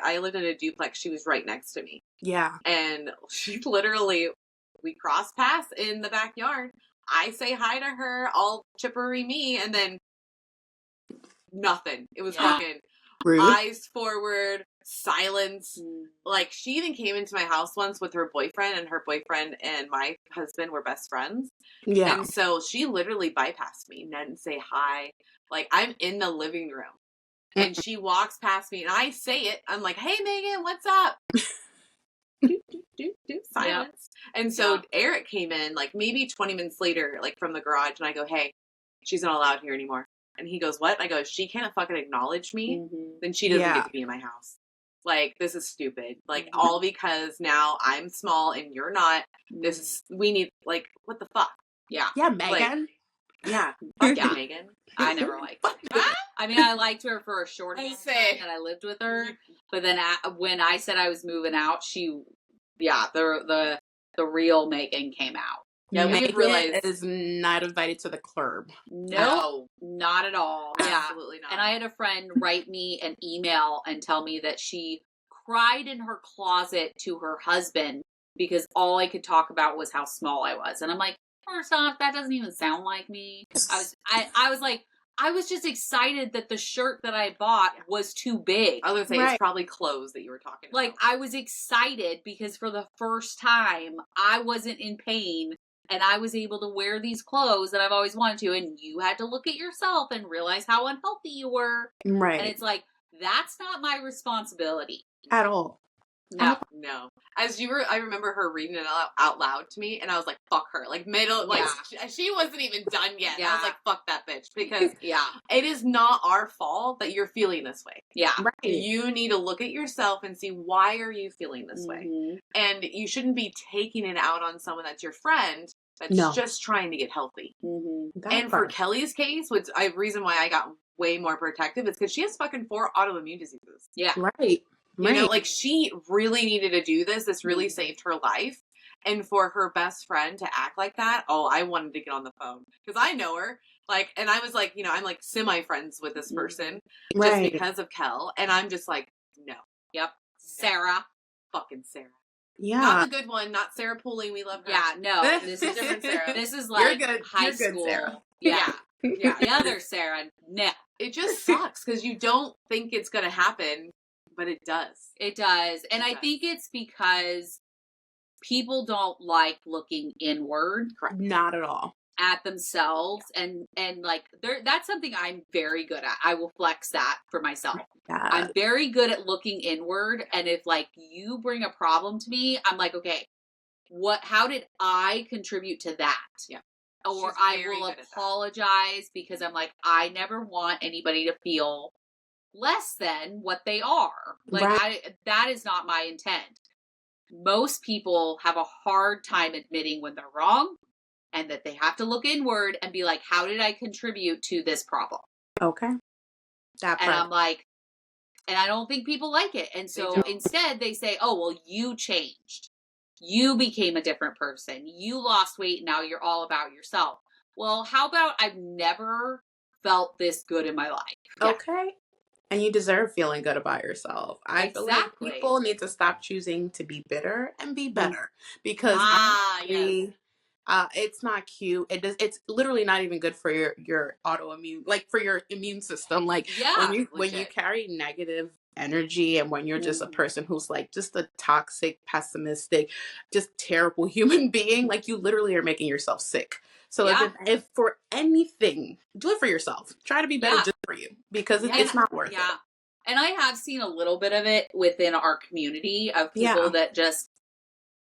I lived in a duplex. She was right next to me. Yeah. And she literally, we cross paths in the backyard. I say hi to her, all chippery me, and then nothing. It was fucking rude. Eyes forward, silence. Like, she even came into my house once with her boyfriend, and her boyfriend and my husband were best friends. Yeah. And so she literally bypassed me and didn't say hi. Like, I'm in the living room. And she walks past me, and I say it. I'm like, hey, Megan, what's up? Silence. And so Eric came in, like, maybe 20 minutes later, like, from the garage, and I go, hey, she's not allowed here anymore. And he goes, what? And I go, she can't fucking acknowledge me, then she doesn't get to be in my house. Like, this is stupid. Like, all because now I'm small and you're not. We need, like, what the fuck? Yeah. Yeah, Megan. Like, fuck yeah, Megan. I never liked her. I mean, I liked her for a short time that I lived with her. But then when I said I was moving out, the the real Megan came out. Yeah, we Megan did realize is not invited to the club. No, not at all. Yeah. absolutely not. And I had a friend write me an email and tell me that she cried in her closet to her husband because all I could talk about was how small I was. And I'm like, first off, that doesn't even sound like me. I was like, I was just excited that the shirt that I bought was too big. I was gonna say Right. it's probably clothes that you were talking about. Like, I was excited because for the first time I wasn't in pain and I was able to wear these clothes that I've always wanted to, and you had to look at yourself and realize how unhealthy you were. Right. And it's like, that's not my responsibility. At all. No. No. As you were, I remember her reading it out loud to me, and I was like, fuck her. Like, middle, like, she wasn't even done yet. Yeah. I was like, fuck that bitch. Because it is not our fault that you're feeling this way. Yeah. Right. You need to look at yourself and see, why are you feeling this way? And you shouldn't be taking it out on someone that's your friend that's just trying to get healthy. And for Kellie's case, which reason why I got way more protective is because she has fucking 4 autoimmune diseases. Yeah. Right. You know, like, she really needed to do this. This really saved her life. And for her best friend to act like that, I wanted to get on the phone. Because I know her. Like, and I was like, you know, I'm like semi-friends with this person. Just because of Kel. And I'm just like, no. Yep. Sarah. Fucking Sarah. Yeah. Not the good one. Not Sarah Pooling. We love her. Yeah, no. This is different Sarah. This is like high You're good, school. Sarah. Yeah. The other Sarah, no. It just sucks because you don't think it's going to happen. But it does. It does. And I think it's because people don't like looking inward. Correct. Not at all. At themselves. And like, that's something I'm very good at. I will flex that for myself. Yeah. I'm very good at looking inward. And if like you bring a problem to me, I'm like, okay, how did I contribute to that? Yeah. Or I will apologize because I'm like, I never want anybody to feel less than what they are. Like, that is not my intent. Most people have a hard time admitting when they're wrong and that they have to look inward and be like, how did I contribute to this problem? Okay. That part. And I'm like, and I don't think people like it. And so instead they say, oh, well, you changed. You became a different person. You lost weight. Now you're all about yourself. Well, how about I've never felt this good in my life? Okay. And you deserve feeling good about yourself. I feel like people need to stop choosing to be bitter and be better. Because it's not cute. It's literally not even good for your autoimmune, like for your immune system. Like when you carry negative energy and when you're just a person who's like just a toxic, pessimistic, just terrible human being, like you literally are making yourself sick. So if for anything, do it for yourself. Try to be better just for you because it's not worth it. And I have seen a little bit of it within our community of people that just,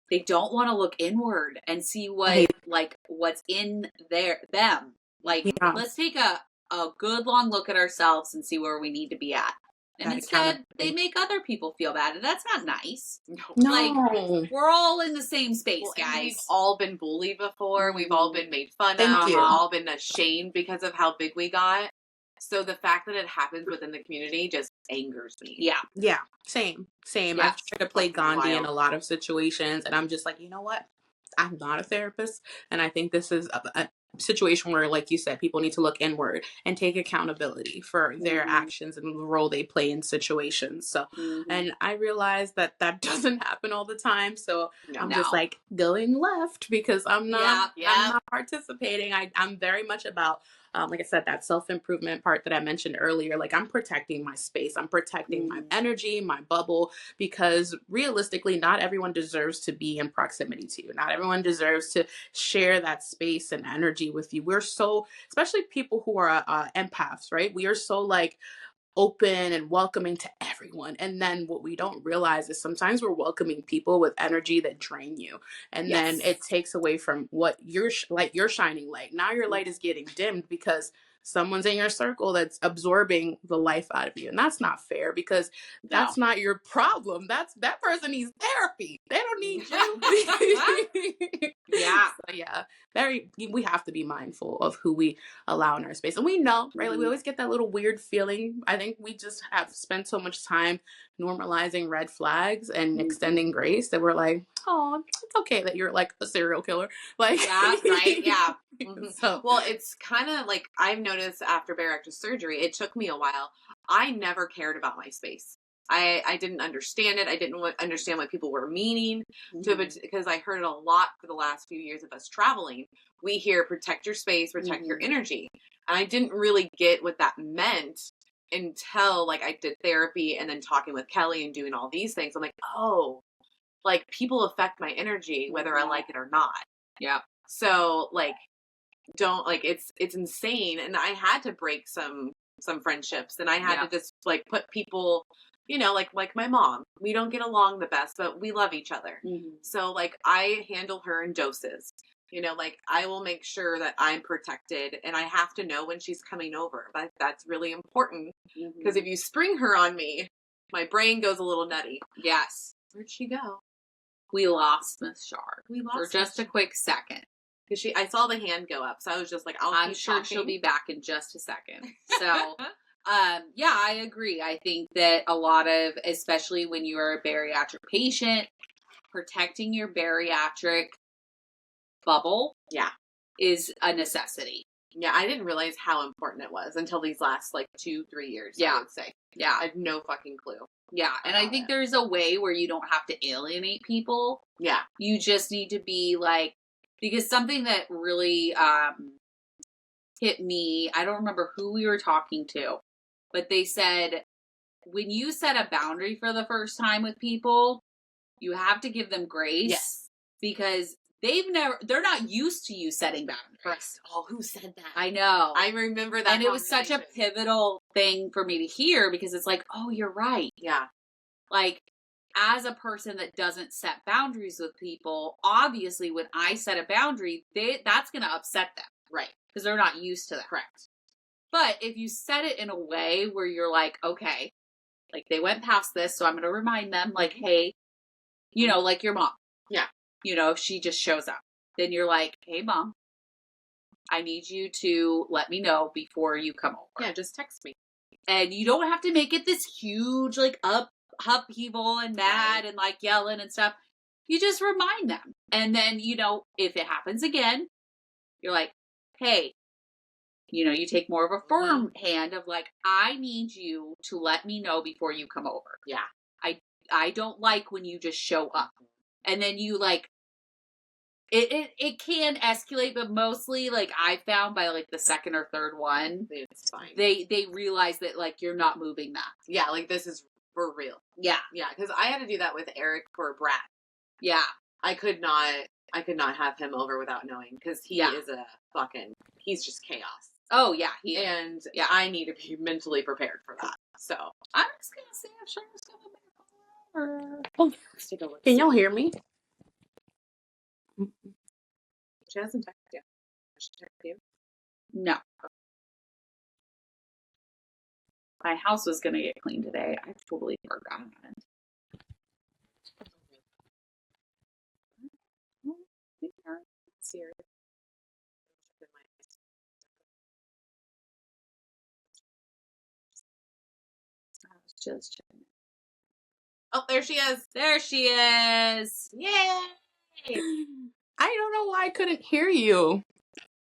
they don't want to look inward and see what's in them. Like, let's take a good long look at ourselves and see where we need to be at. And instead, they make other people feel bad. And that's not nice. No. Like, we're all in the same space, guys. We've all been bullied before. We've all been made fun of. We've all been ashamed because of how big we got. So the fact that it happens within the community just angers me. Yeah. Yeah. Same. Yes. I've tried to play Gandhi in a lot of situations. And I'm just like, you know what? I'm not a therapist. And I think this is a situation where, like you said, people need to look inward and take accountability for their actions and the role they play in situations. So, and I realize that doesn't happen all the time. So I'm just like going left because I'm not participating. I'm very much about, like I said, that self-improvement part that I mentioned earlier. Like, I'm protecting my space. I'm protecting my energy, my bubble, because realistically, not everyone deserves to be in proximity to you. Not everyone deserves to share that space and energy with you. We're so, especially people who are empaths, right? We are so like open and welcoming to everyone. And then what we don't realize is sometimes we're welcoming people with energy that drain you. And then it takes away from what your shining light. Now your light is getting dimmed because someone's in your circle that's absorbing the life out of you. And that's not fair because that's not your problem. That person needs therapy. They don't need you. We have to be mindful of who we allow in our space. And we know, right? Like, we always get that little weird feeling. I think we just have spent so much time normalizing red flags and extending grace that we're like, oh, it's okay that you're like a serial killer. Like, Yeah, right? Yeah. So, well, it's kind of like I've noticed after bariatric surgery, it took me a while. I never cared about my space. I didn't understand it. I didn't understand what people were meaning to it because I heard it a lot for the last few years of us traveling. We hear protect your space, protect your energy. And I didn't really get what that meant until like I did therapy and then talking with Kellie and doing all these things. I'm like, oh, like people affect my energy whether I like it or not. Yeah. So like don't like it's insane. And I had to break some friendships and I had to just like put people, you know, like my mom. We don't get along the best, but we love each other. So like I handle her in doses. You know, like I will make sure that I'm protected and I have to know when she's coming over. But that's really important because if you spring her on me, my brain goes a little nutty. Yes. Where'd she go? We lost Miss Char. We lost for just a quick second. Because I saw the hand go up, so I was just like, I'm sure she'll be back in just a second. So, yeah, I agree. I think that a lot of, especially when you're a bariatric patient, protecting your bariatric bubble, is a necessity. Yeah, I didn't realize how important it was until these last like 2-3 years. I would say. Yeah, I had no fucking clue. Yeah, and I think there's a way where you don't have to alienate people. Yeah, you just need to be like. Because something that really hit me, I don't remember who we were talking to, but they said, when you set a boundary for the first time with people, you have to give them grace. Yes. Because they're not used to you setting boundaries. Correct. Oh, who said that? I know. I remember that. And it was such a pivotal thing for me to hear because it's like, oh, you're right. Yeah. Like, as a person that doesn't set boundaries with people, obviously when I set a boundary, that's going to upset them. Right. Because they're not used to that. Correct. But if you set it in a way where you're like, okay, like they went past this, so I'm going to remind them like, hey, you know, like your mom. Yeah. You know, if she just shows up, then you're like, hey mom, I need you to let me know before you come over. Yeah, just text me. And you don't have to make it this huge, like upheaval and mad and like yelling and stuff. You just remind them. And then, you know, if it happens again, you're like, hey, you know, you take more of a firm hand of like, I need you to let me know before you come over. Yeah. I don't like when you just show up. And then you like, it can escalate, but mostly like I found by like the second or third one, it's fine. They realize that like you're not moving that. Yeah, like this is for real. Yeah. Yeah, because I had to do that with Eric for Brad. Yeah. I could not have him over without knowing because he is he's just chaos. Oh yeah, and I need to be mentally prepared for that. So I'm just gonna see if Char's coming back over. Let's take a look. Can y'all hear me? She hasn't texted you. She texted you? No. My house was gonna get cleaned today. I totally forgot. Serious. Just checking. Oh, there she is. There she is. Yay! I don't know why I couldn't hear you.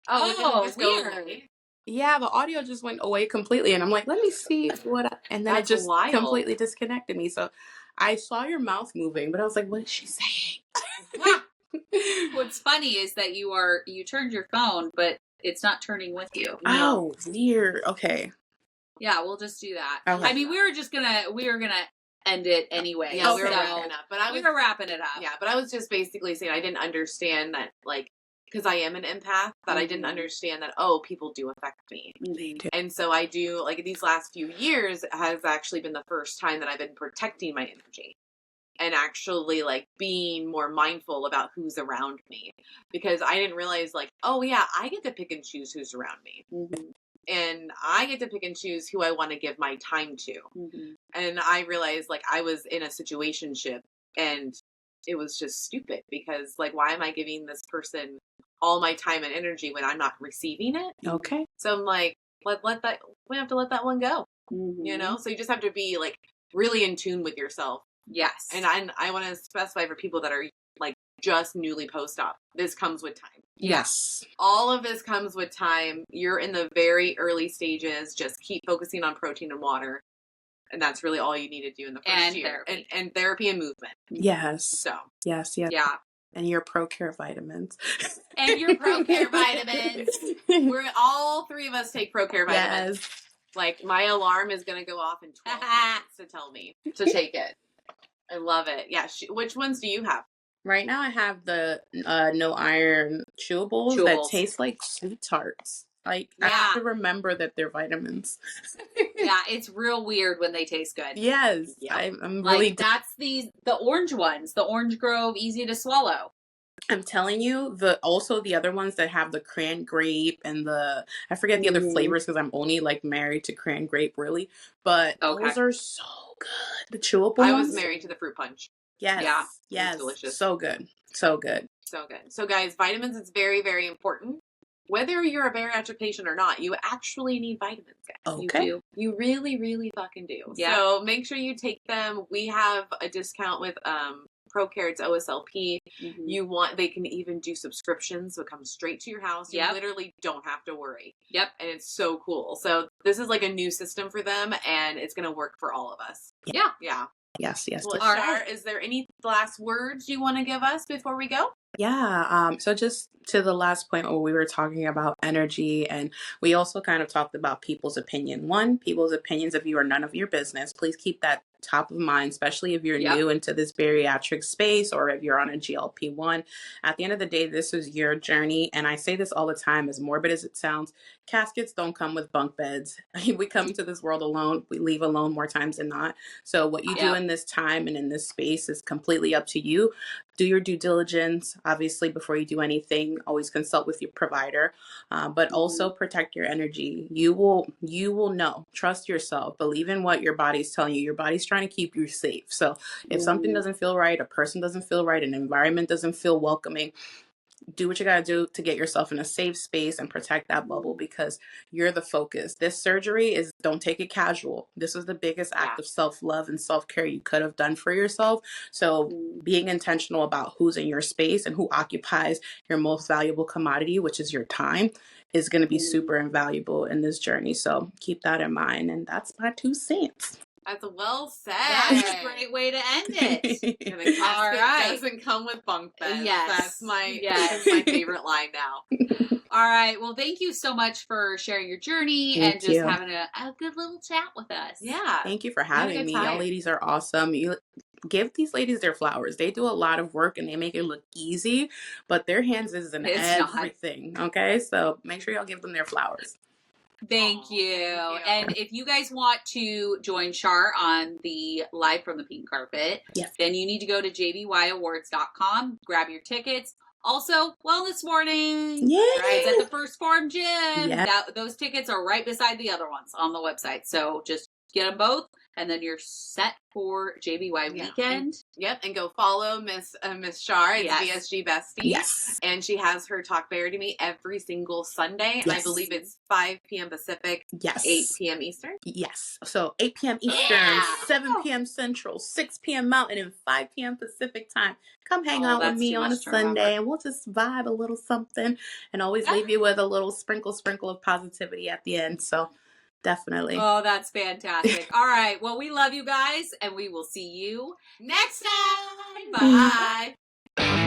Oh, weird. Yeah, the audio just went away completely, and I'm like, let me see and then it just completely disconnected me. So I saw your mouth moving, but I was like, what is she saying? What's funny is that you turned your phone, but it's not turning with you. Oh, weird. Okay. Yeah, we'll just do that. Okay. I mean, we were gonna end it anyway. Yeah, we were wrapping up. But we were wrapping it up. Yeah, but I was just basically saying I didn't understand that, like, because I am an empath, that I didn't understand that, people do affect me. And so I do, like, these last few years has actually been the first time that I've been protecting my energy. And actually, like, being more mindful about who's around me. Because I didn't realize, like, I get to pick and choose who's around me. And I get to pick and choose who I want to give my time to. And I realized, like, I was in a situationship and it was just stupid because, like, why am I giving this person all my time and energy when I'm not receiving it? Okay. So I'm like, we have to let that one go, you know? So you just have to be, like, really in tune with yourself. Yes. And I want to specify for people that are like just newly post-op. This comes with time. Yes. All of this comes with time. You're in the very early stages. Just keep focusing on protein and water. And that's really all you need to do in the first year. Therapy. And therapy and movement. Yes. So, Yes. yeah. And your ProCare vitamins. And your ProCare vitamins. We're all three of us take ProCare vitamins. Yes. Like, my alarm is going to go off in 12 minutes to tell me to take it. I love it. Yeah. Which ones do you have? Right now I have the no iron chewables that taste like sweet tarts. Like, I have to remember that they're vitamins. Yeah, it's real weird when they taste good. Yes. Yep. I'm Like, really... that's the orange ones. The Orange Grove, easy to swallow. I'm telling you, also the other ones that have the cran grape and I forget the other flavors because I'm only like married to cran grape, really. But those are so good. The chewable ones. I was married to the fruit punch. Yes. Yeah. Yes. Delicious. So good. So good. So good. So guys, vitamins is very, very important. Whether you're a bariatric patient or not, you actually need vitamins, guys. Okay. You do. You really, really fucking do. Yeah. So make sure you take them. We have a discount with ProCare. It's OSLP. They can even do subscriptions, so it comes straight to your house. You literally don't have to worry. Yep. And it's so cool. So this is like a new system for them, and it's going to work for all of us. Yeah. Yeah. Yes. Well, Char, is there any last words you want to give us before we go? Yeah. So just to the last point where we were talking about energy, and we also kind of talked about people's opinion. People's opinions of you are none of your business. Please keep that top of mind, especially if you're new into this bariatric space or if you're on a GLP-1. At the end of the day, this is your journey. And I say this all the time, as morbid as it sounds, caskets don't come with bunk beds. We come into this world alone. We leave alone more times than not. So what you do in this time and in this space is completely up to you. Do your due diligence, obviously, before you do anything. Always consult with your provider, but also protect your energy. You will know. Trust yourself. Believe in what your body's telling you. Your body's trying to keep you safe. So if something doesn't feel right, a person doesn't feel right, an environment doesn't feel welcoming, do what you got to do to get yourself in a safe space and protect that bubble, because you're the focus. This surgery don't take it casual. This is the biggest act of self-love and self-care you could have done for yourself. So being intentional about who's in your space and who occupies your most valuable commodity, which is your time, is going to be super invaluable in this journey. So keep that in mind. And that's my 2 cents. That's well said. That's a great way to end it. And the casket doesn't come with bunk beds. Yes. That's my favorite line now. All right. Well, thank you so much for sharing your journey and just having a good little chat with us. Yeah. Thank you for having me. Y'all ladies are awesome. You give these ladies their flowers. They do a lot of work and they make it look easy, but their hands is in everything. Okay. So make sure y'all give them their flowers. Thank you. And if you guys want to join Char on the Live from the Pink Carpet, then you need to go to jbyawards.com, grab your tickets. Also, Wellness Morning. It's at the First Form Gym. Those tickets are right beside the other ones on the website. So just get them both, and then you're set for JBY weekend. And go follow Miss Char. It's VSG Bestie. Yes. And she has her Talk Bari to me every single Sunday. And I believe it's 5 p.m. Pacific, 8 p.m. Eastern. Yes. So 8 p.m. Eastern, 7 p.m. Central, 6 p.m. Mountain, and 5 p.m. Pacific time. Come hang out with me on a Sunday, and we'll just vibe a little something, and always leave you with a little sprinkle of positivity at the end. So definitely. Oh, that's fantastic. All right. Well, we love you guys, and we will see you next time. Bye.